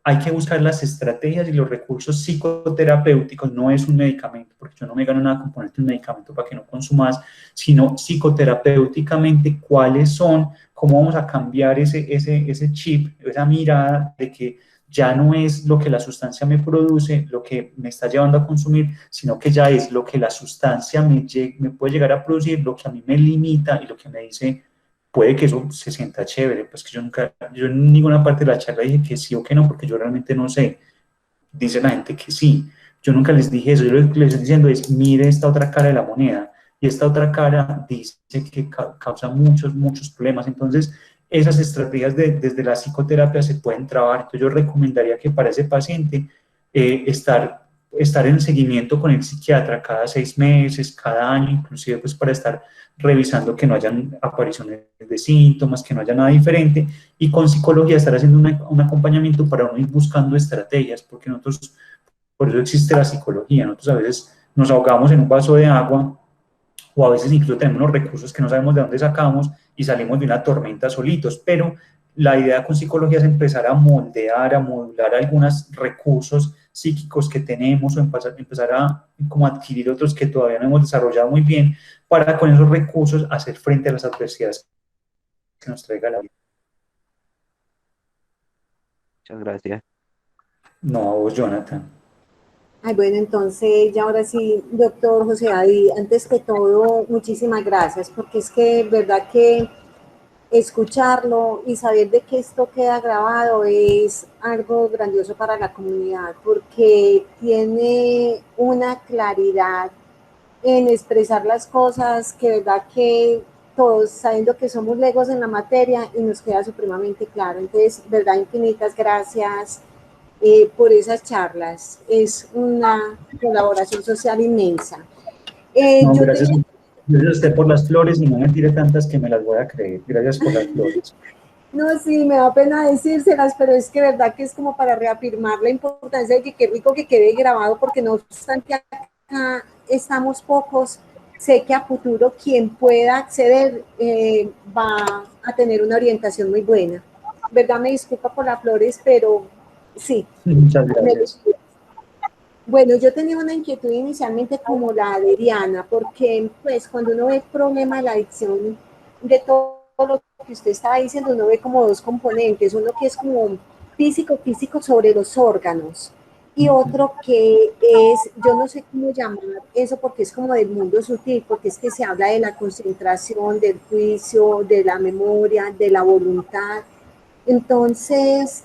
hay que buscar las estrategias y los recursos psicoterapéuticos. No es un medicamento, porque yo no me gano nada con ponerte un medicamento para que no consumas, sino psicoterapéuticamente cuáles son, cómo vamos a cambiar ese chip, esa mirada de que ya no es lo que la sustancia me produce, lo que me está llevando a consumir, sino que ya es lo que la sustancia me puede llegar a producir, lo que a mí me limita y lo que me dice, puede que eso se sienta chévere, pues que yo en ninguna parte de la charla dije que sí o que no, porque yo realmente no sé, dice la gente que sí, yo nunca les dije eso, yo lo que les estoy diciendo es, mire esta otra cara de la moneda, y esta otra cara dice que causa muchos problemas, entonces esas estrategias desde la psicoterapia se pueden trabajar. Entonces yo recomendaría que para ese paciente estar en seguimiento con el psiquiatra cada 6 meses, cada año, inclusive pues para estar revisando que no hayan apariciones de síntomas, que no haya nada diferente, y con psicología estar haciendo un acompañamiento para uno ir buscando estrategias, porque nosotros, por eso existe la psicología, nosotros a veces nos ahogamos en un vaso de agua, o a veces incluso tenemos unos recursos que no sabemos de dónde sacamos y salimos de una tormenta solitos, pero la idea con psicología es empezar a moldear, a modular algunos recursos psíquicos que tenemos o empezar a como adquirir otros que todavía no hemos desarrollado muy bien para con esos recursos hacer frente a las adversidades que nos traiga la vida. Muchas gracias. No, a vos, Jonathan. Ay, bueno, entonces ya ahora sí, doctor José David, antes que todo, muchísimas gracias, porque es que, verdad que escucharlo y saber de que esto queda grabado es algo grandioso para la comunidad, porque tiene una claridad en expresar las cosas que, verdad que todos, sabiendo que somos legos en la materia, y nos queda supremamente claro. Entonces, verdad, infinitas gracias por esas charlas. Es una colaboración social inmensa. No, Yo gracias, tenía... gracias a usted por las flores y no me tire tantas que me las voy a creer. Gracias por las flores. No, sí, me da pena decírselas, pero es que verdad que es como para reafirmar la importancia de que qué rico que quede grabado, porque no obstante acá estamos pocos, sé que a futuro quien pueda acceder va a tener una orientación muy buena. Verdad, me disculpa por las flores, pero sí. Muchas gracias. Bueno, yo tenía una inquietud inicialmente como la de Diana, porque pues cuando uno ve problema de la adicción, de todo lo que usted estaba diciendo, uno ve como dos componentes, uno que es como físico sobre los órganos, y otro que es, yo no sé cómo llamar eso porque es como del mundo sutil, porque es que se habla de la concentración, del juicio, de la memoria, de la voluntad. Entonces,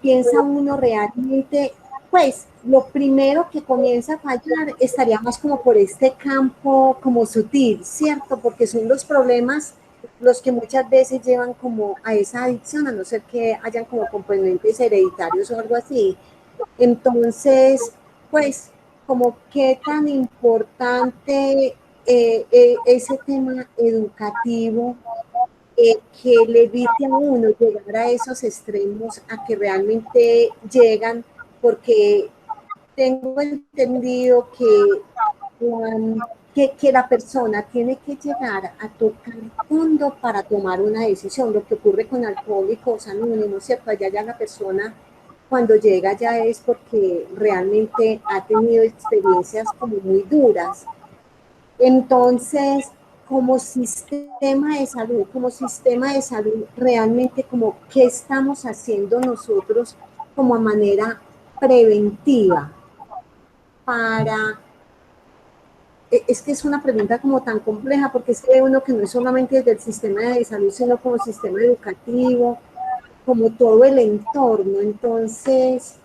piensa uno realmente, pues lo primero que comienza a fallar estaría más como por este campo como sutil, ¿cierto? Porque son los problemas los que muchas veces llevan como a esa adicción, a no ser que hayan como componentes hereditarios o algo así. Entonces, pues, como qué tan importante ese tema educativo que le evite a uno llegar a esos extremos a que realmente llegan, porque tengo entendido que la persona tiene que llegar a tocar fondo para tomar una decisión, lo que ocurre con Alcohólicos Anónimos, ¿cierto? Allá ya la persona cuando llega ya es porque realmente ha tenido experiencias como muy duras. Entonces, como sistema de salud, realmente como qué estamos haciendo nosotros como a manera preventiva para, es que es una pregunta como tan compleja, porque es que uno que no es solamente desde el sistema de salud, sino como sistema educativo, como todo el entorno. Entonces,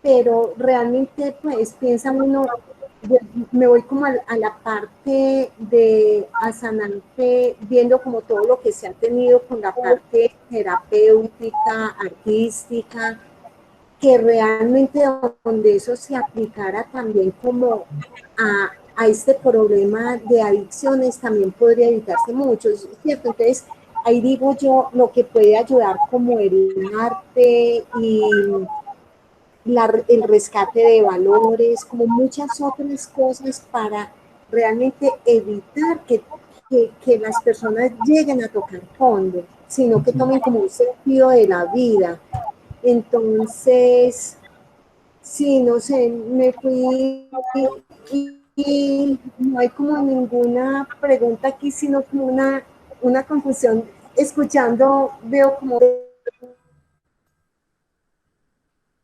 pero realmente pues piensa uno, me voy como a la parte de Asanante, viendo como todo lo que se ha tenido con la parte terapéutica, artística, que realmente donde eso se aplicara también como a este problema de adicciones también podría evitarse mucho, ¿cierto? Entonces, ahí digo yo, lo que puede ayudar como el arte y el rescate de valores, como muchas otras cosas para realmente evitar que las personas lleguen a tocar fondo, sino que tomen como un sentido de la vida. Entonces, sí, no sé, me fui y no hay como ninguna pregunta aquí, sino como una confusión. Escuchando, veo como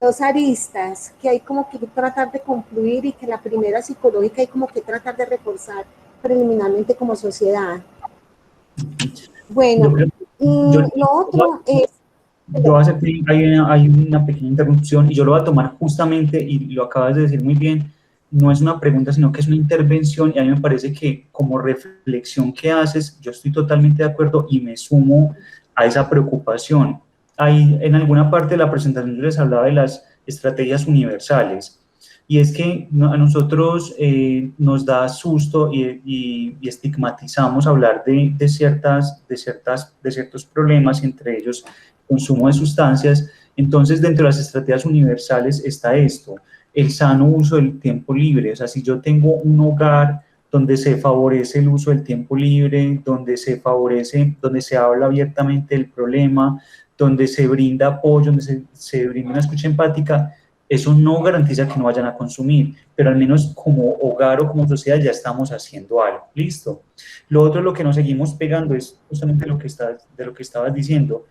dos aristas que hay como que tratar de concluir y que la primera psicológica hay como que tratar de reforzar preliminarmente como sociedad. Bueno, y lo otro es... Yo voy a hacer, hay una pequeña interrupción y yo lo voy a tomar justamente, y lo acabas de decir muy bien, no es una pregunta, sino que es una intervención, y a mí me parece que como reflexión que haces, yo estoy totalmente de acuerdo y me sumo a esa preocupación. Ahí, en alguna parte de la presentación yo les hablaba de las estrategias universales, y es que a nosotros nos da susto y estigmatizamos hablar de ciertos problemas, entre ellos consumo de sustancias. Entonces, dentro de las estrategias universales está esto, el sano uso del tiempo libre. O sea, si yo tengo un hogar donde se favorece el uso del tiempo libre, donde se favorece, donde se habla abiertamente del problema, donde se brinda apoyo, donde se brinda una escucha empática, eso no garantiza que no vayan a consumir, pero al menos como hogar o como sociedad ya estamos haciendo algo. Listo. Lo otro, lo que nos seguimos pegando es justamente de lo que estabas diciendo.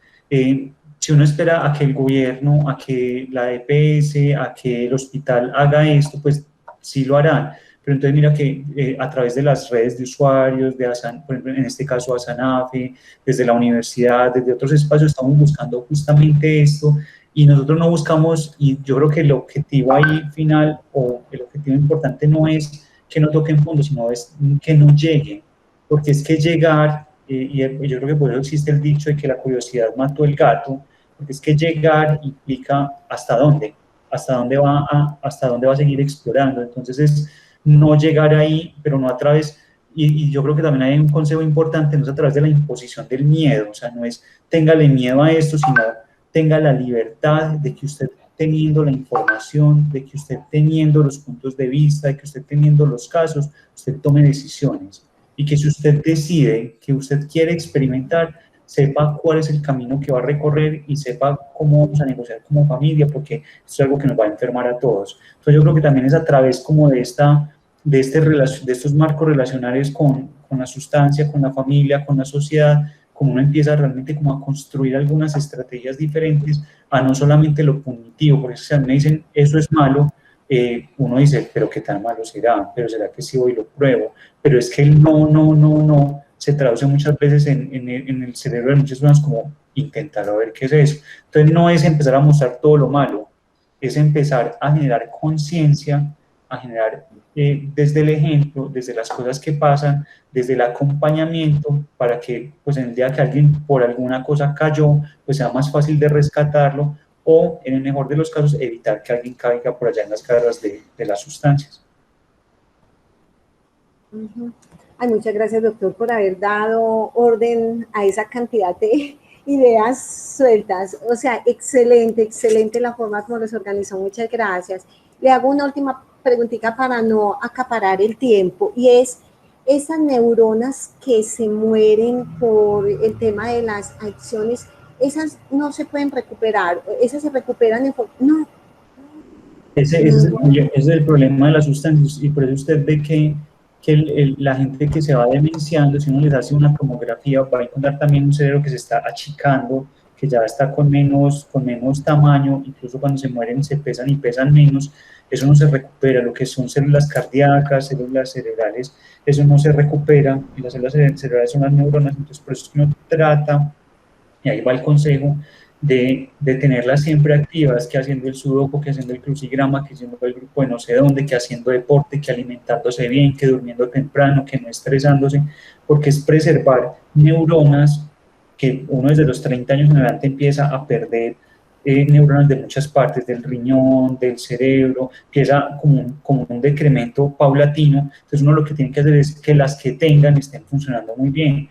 Si uno espera a que el gobierno, a que la EPS, a que el hospital haga esto, pues sí lo harán. Pero entonces mira que a través de las redes de usuarios, por ejemplo, en este caso Asanafe, desde la universidad, desde otros espacios, estamos buscando justamente esto, y nosotros no buscamos, y yo creo que el objetivo ahí final, o el objetivo importante no es que no toquen fondo, sino es que no lleguen, porque es que llegar, y yo creo que por eso existe el dicho de que la curiosidad mató el gato, porque es que llegar implica hasta dónde va a seguir explorando. Entonces es no llegar ahí, pero no a través, y yo creo que también hay un consejo importante, no es a través de la imposición del miedo, o sea, no es téngale miedo a esto, sino tenga la libertad de que usted teniendo la información, de que usted teniendo los puntos de vista, de que usted teniendo los casos, usted tome decisiones. Y que si usted decide que usted quiere experimentar, sepa cuál es el camino que va a recorrer y sepa cómo vamos a negociar como familia, porque esto es algo que nos va a enfermar a todos. Entonces yo creo que también es a través como de estos marcos relacionales con la sustancia, con la familia, con la sociedad, como uno empieza realmente como a construir algunas estrategias diferentes a no solamente lo punitivo, porque si a mí me dicen eso es malo, uno dice, pero qué tan malo será, pero será que sí voy y lo pruebo, pero es que el no se traduce muchas veces en el cerebro de muchas personas como intentar a ver qué es eso. Entonces no es empezar a mostrar todo lo malo, es empezar a generar conciencia, a generar desde el ejemplo, desde las cosas que pasan, desde el acompañamiento, para que pues en el día que alguien por alguna cosa cayó, pues sea más fácil de rescatarlo, o en el mejor de los casos evitar que alguien caiga por allá en las garras de las sustancias. Ay, muchas gracias, doctor, por haber dado orden a esa cantidad de ideas sueltas. O sea, excelente, excelente la forma como los organizó. Muchas gracias. Le hago una última preguntita para no acaparar el tiempo, y es esas neuronas que se mueren por el tema de las adicciones, esas no se pueden recuperar, esas se recuperan en... No. Ese es el problema de las sustancias, y por eso usted ve que la gente que se va demenciando, si uno les hace una tomografía, va a encontrar también un cerebro que se está achicando, que ya está con menos tamaño, incluso cuando se mueren se pesan y pesan menos, eso no se recupera. Lo que son células cardíacas, células cerebrales, eso no se recupera, y las células cerebrales son las neuronas. Entonces por eso es que uno trata, y ahí va el consejo, de tenerlas siempre activas, que haciendo el sudoku, que haciendo el crucigrama, que haciendo el grupo de no sé dónde, que haciendo deporte, que alimentándose bien, que durmiendo temprano, que no estresándose, porque es preservar neuronas que uno desde los 30 años en adelante empieza a perder neuronas de muchas partes, del riñón, del cerebro, empieza como un decremento paulatino. Entonces uno lo que tiene que hacer es que las que tengan estén funcionando muy bien.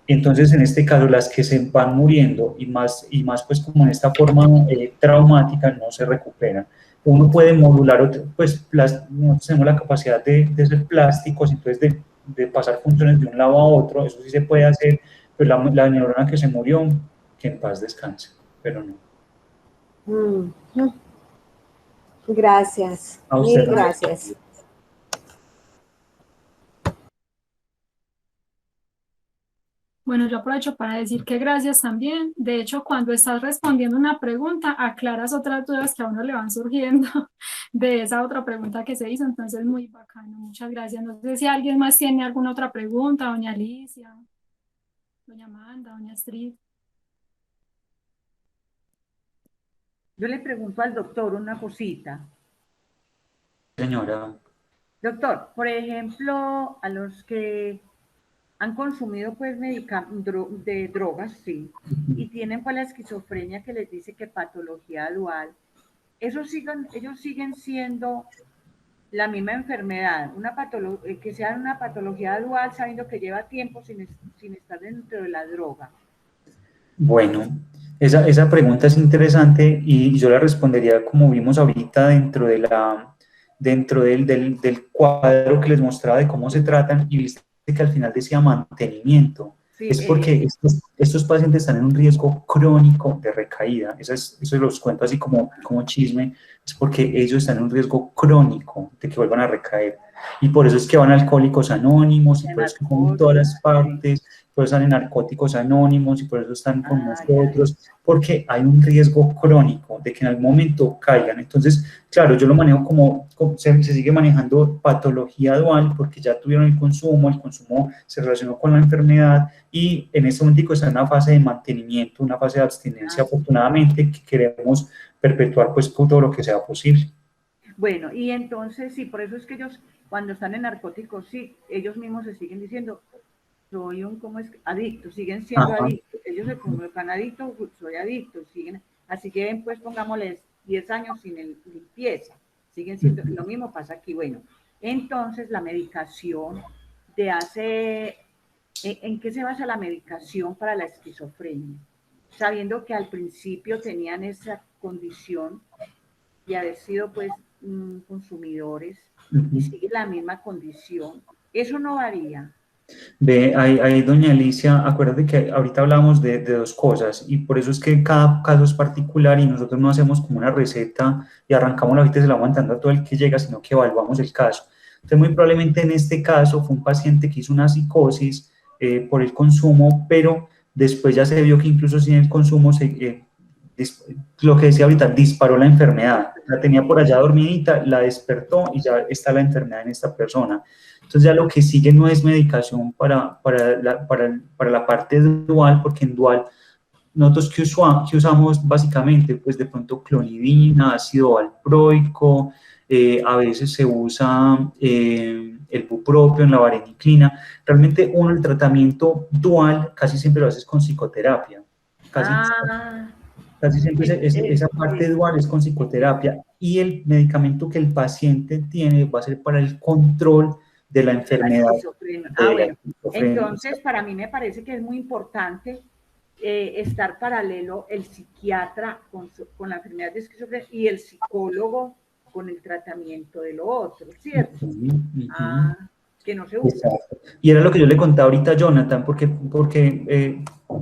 Entonces, en este caso, las que se van muriendo y más pues como en esta forma traumática, no se recuperan. Uno puede modular, pues nosotros tenemos la capacidad de ser plásticos, entonces de pasar funciones de un lado a otro, eso sí se puede hacer, pero la neurona que se murió, que en paz descanse, pero no. Gracias, mil gracias. Bueno, yo aprovecho para decir que gracias también. De hecho, cuando estás respondiendo una pregunta, aclaras otras dudas que a uno le van surgiendo de esa otra pregunta que se hizo, entonces muy bacano. Muchas gracias. No sé si alguien más tiene alguna otra pregunta, doña Alicia, doña Amanda, doña Astrid. Yo le pregunto al doctor una cosita. Señora. Doctor, por ejemplo, a los que han consumido pues de drogas, sí, y tienen pues la esquizofrenia que les dice que patología dual, ellos siguen siendo la misma enfermedad, que sea una patología dual sabiendo que lleva tiempo sin estar dentro de la droga. Bueno, esa pregunta es interesante y yo la respondería como vimos ahorita dentro del cuadro que les mostraba de cómo se tratan y viste que al final decía mantenimiento. Sí, es porque estos pacientes están en un riesgo crónico de recaída. Eso los cuento así como chisme, es porque ellos están en un riesgo crónico de que vuelvan a recaer. Y por eso es que van a Alcohólicos Anónimos, y por eso es que están en todas las partes, por eso están en Narcóticos Anónimos, y por eso están con nosotros, porque hay un riesgo crónico de que en algún momento caigan. Entonces, claro, yo lo manejo como se sigue manejando patología dual, porque ya tuvieron el consumo se relacionó con la enfermedad, y en este momento están en una fase de mantenimiento, una fase de abstinencia, afortunadamente, que queremos perpetuar pues todo lo que sea posible. Bueno, y entonces, sí, por eso es que ellos, cuando están en narcóticos, sí, ellos mismos se siguen diciendo, soy adicto, siguen siendo adictos, ellos se convocan adictos, soy adicto, siguen, así que pues pongámosles 10 años sin limpieza, siguen siendo, lo mismo pasa aquí. Bueno, entonces la medicación ¿en qué se basa la medicación para la esquizofrenia? Sabiendo que al principio tenían esa condición y haber sido pues consumidores y sigue la misma condición, eso no varía. Ve, ahí, doña Alicia, acuérdate que ahorita hablamos de dos cosas y por eso es que cada caso es particular y nosotros no hacemos como una receta y arrancamos la vida y se la vamos dando a todo el que llega, sino que evaluamos el caso. Entonces, muy probablemente en este caso fue un paciente que hizo una psicosis por el consumo, pero después ya se vio que incluso sin el consumo, lo que decía ahorita, disparó la enfermedad. La tenía por allá dormidita, la despertó y ya está la enfermedad en esta persona. Entonces ya lo que sigue no es medicación para la parte dual, porque en dual nosotros que usamos básicamente, pues de pronto clonidina, ácido valproico, a veces se usa el bupropio, la vareniclina. Realmente el tratamiento dual casi siempre lo haces con psicoterapia. Casi siempre esa parte dual es con psicoterapia y el medicamento que el paciente tiene va a ser para el control de la enfermedad. Bueno, entonces para mí me parece que es muy importante estar paralelo el psiquiatra con la enfermedad de esquizofrenia y el psicólogo con el tratamiento de lo otro, ¿cierto? Que no se usa. Exacto. Y era lo que yo le contaba ahorita a Jonathan, porque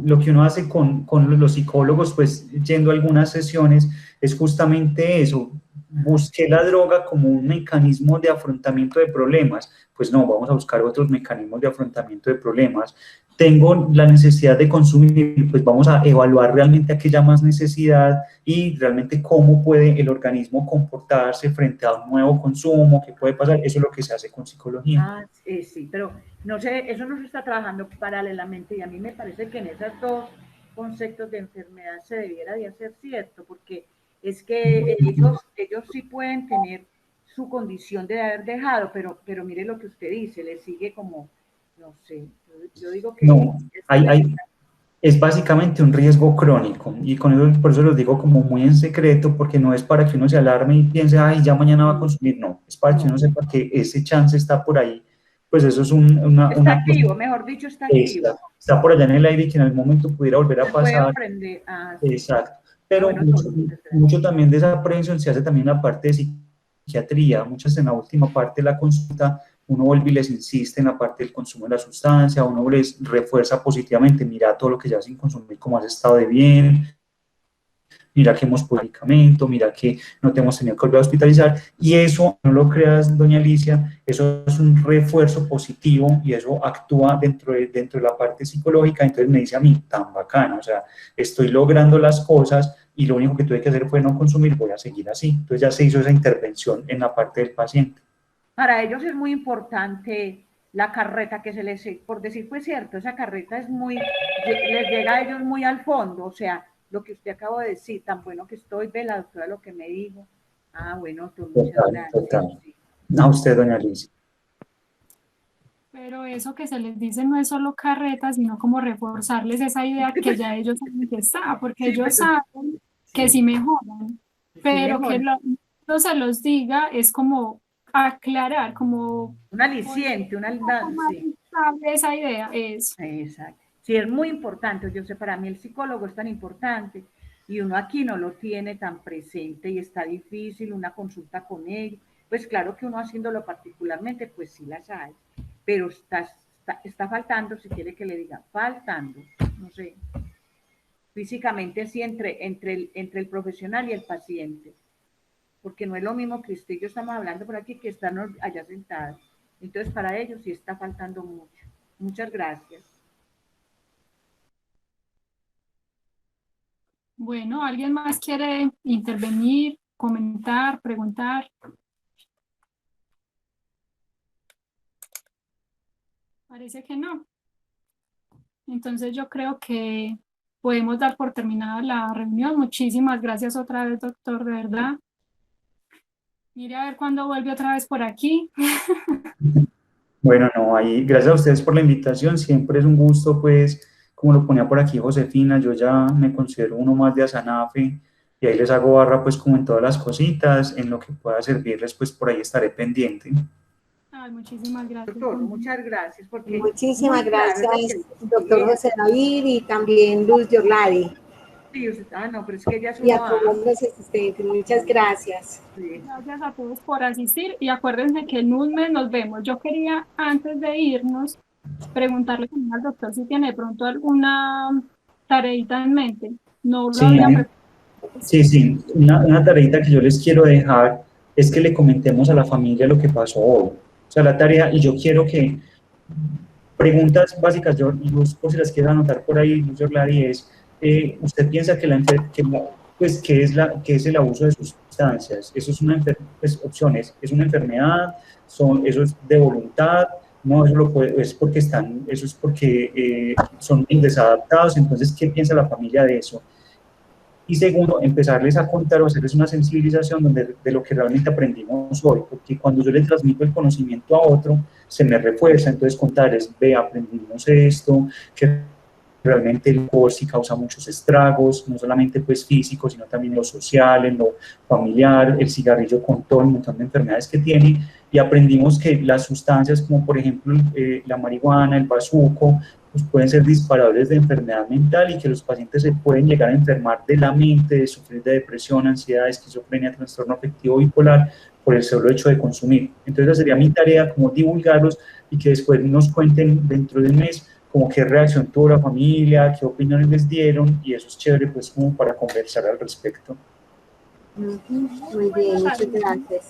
lo que uno hace con los psicólogos, pues yendo a algunas sesiones, es justamente eso. Busqué la droga como un mecanismo de afrontamiento de problemas. Pues no, vamos a buscar otros mecanismos de afrontamiento de problemas. Tengo la necesidad de consumir, pues vamos a evaluar realmente a qué llama más necesidad y realmente cómo puede el organismo comportarse frente a un nuevo consumo, qué puede pasar. Eso es lo que se hace con psicología. Sí, pero no sé, eso no se está trabajando paralelamente y a mí me parece que en esos dos conceptos de enfermedad se debiera de hacer, cierto, porque es que ellos sí pueden tener su condición de haber dejado, pero mire lo que usted dice, le sigue como, no sé, yo digo que... No, es básicamente un riesgo crónico y con eso, por eso lo digo como muy en secreto, porque no es para que uno se alarme y piense, ay, ya mañana va a consumir, no, es para que uno sepa que ese chance está por ahí, pues eso es está activo, mejor dicho, está activo. Está por allá en el aire y que en algún momento pudiera volver a pasar. Puede aprender. Exacto, pero mucho también de esa prevención se hace también en la parte de psiquiatría, muchas en la última parte de la consulta, uno vuelve y les insiste en la parte del consumo de la sustancia, uno les refuerza positivamente, mira todo lo que ya sin consumir, cómo has estado de bien, mira que hemos podido medicamento, mira que no te hemos tenido que volver a hospitalizar, y eso, no lo creas, doña Alicia, eso es un refuerzo positivo y eso actúa dentro de la parte psicológica. Entonces me dice a mí, tan bacano, o sea, estoy logrando las cosas y lo único que tuve que hacer fue no consumir, voy a seguir así. Entonces ya se hizo esa intervención en la parte del paciente. Para ellos es muy importante la carreta que se les, por decir, pues cierto, esa carreta es muy, les llega a ellos muy al fondo, o sea, lo que usted acaba de decir, tan bueno que estoy, ve la doctora lo que me dijo. Ah, bueno, doctor, muchas Total, gracias. total. Sí. A usted, doña Alicia. Pero eso que se les dice no es solo carreta, sino como reforzarles esa idea que ya ellos saben que está, porque Sí, ellos pero, saben que sí, sí mejoran, sí, pero mejor. que no se los diga es como aclarar, como Un aliciente, una, un poco más sí. estable esa idea, es. Exacto. Sí, es muy importante. Yo sé, para mí el psicólogo es tan importante y uno aquí no lo tiene tan presente y está difícil una consulta con él. Pues claro que uno haciéndolo particularmente, pues sí las hay, pero está faltando, si quiere que le diga, faltando, no sé, físicamente sí, entre el profesional y el paciente, porque no es lo mismo que usted y yo estamos hablando por aquí que están allá sentados. Entonces, para ellos sí está faltando mucho. Muchas gracias. Bueno, ¿alguien más quiere intervenir, comentar, preguntar? Parece que no. Entonces yo creo que podemos dar por terminada la reunión. Muchísimas gracias otra vez, doctor, de verdad. Mire a ver cuándo vuelve otra vez por aquí. Bueno, no, ahí, gracias a ustedes por la invitación, siempre es un gusto, pues, como lo ponía por aquí Josefina, yo ya me considero uno más de Asanafe y ahí les hago barra, pues, como en todas las cositas, en lo que pueda servirles, pues, por ahí estaré pendiente. Ay, muchísimas gracias. Doctor, muchas gracias, porque Muchísimas muy claro gracias, es doctor José David, y también Luz Yorlari, sí, no, pero es que ella es y a uno todos A. los asistentes. Muchas gracias. Sí. Gracias a todos por asistir y acuérdense que en un mes nos vemos. Yo quería, antes de irnos, preguntarle también al doctor si tiene de pronto alguna tareita en mente. No lo Sí, había preparado. sí, sí, una tareita que yo les quiero dejar es que le comentemos a la familia lo que pasó hoy. O sea, la tarea, y yo quiero que preguntas básicas, yo, Luz, por si las quieres anotar por ahí, Luz Orlari, es, ¿usted piensa que, pues, que es el abuso de sustancias? Eso es una pues, opciones, es una enfermedad, eso es de voluntad, no, eso es porque eso es porque son desadaptados. Entonces, ¿qué piensa la familia de eso? Y segundo, empezarles a contar o hacerles una sensibilización de lo que realmente aprendimos hoy, porque cuando yo le transmito el conocimiento a otro, se me refuerza. Entonces contarles, ve, aprendimos esto, que realmente el alcohol sí causa muchos estragos, no solamente pues físicos, sino también en lo social, en lo familiar, el cigarrillo con todo el montón de enfermedades que tiene, y aprendimos que las sustancias como por ejemplo la marihuana, el bazuco, pues pueden ser disparadores de enfermedad mental y que los pacientes se pueden llegar a enfermar de la mente, de sufrir de depresión, ansiedad, esquizofrenia, trastorno afectivo bipolar por el solo hecho de consumir. Entonces sería mi tarea como divulgarlos y que después nos cuenten dentro de un mes como qué reacción tuvo la familia, qué opiniones les dieron, y eso es chévere pues como para conversar al respecto. Muy bien, muchas gracias.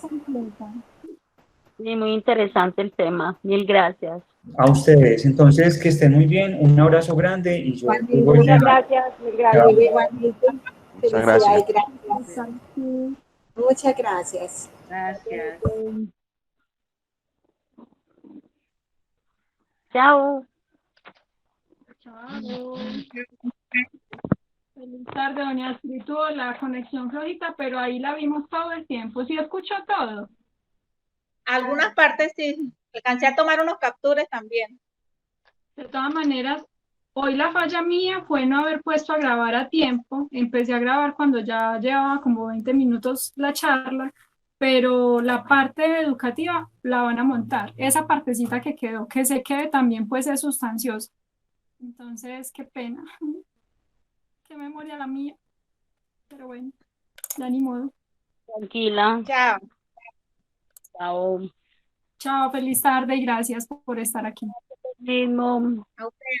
Sí, muy interesante el tema. Mil gracias. A ustedes, entonces que estén muy bien, un abrazo grande y yo voy Muchas a... gracias, igualmente. Muchas gracias. Felicidades, gracias. Muchas gracias. Gracias. Chao. Chao. Feliz tarde, doña Astrid. Tuvo la conexión flojita, pero ahí la vimos todo el tiempo. ¿Sí escuchó todo? Algunas partes sí. Alcancé a tomar unos capturas también. De todas maneras, hoy la falla mía fue no haber puesto a grabar a tiempo. Empecé a grabar cuando ya llevaba como 20 minutos la charla, pero la parte educativa la van a montar. Esa partecita que quedó, que se quede también pues es sustanciosa. Entonces, qué pena. Qué memoria la mía. Pero bueno, ya ni modo. Tranquila. Chao. Chao. Chao, feliz tarde y gracias por estar aquí. Mismo. A ustedes.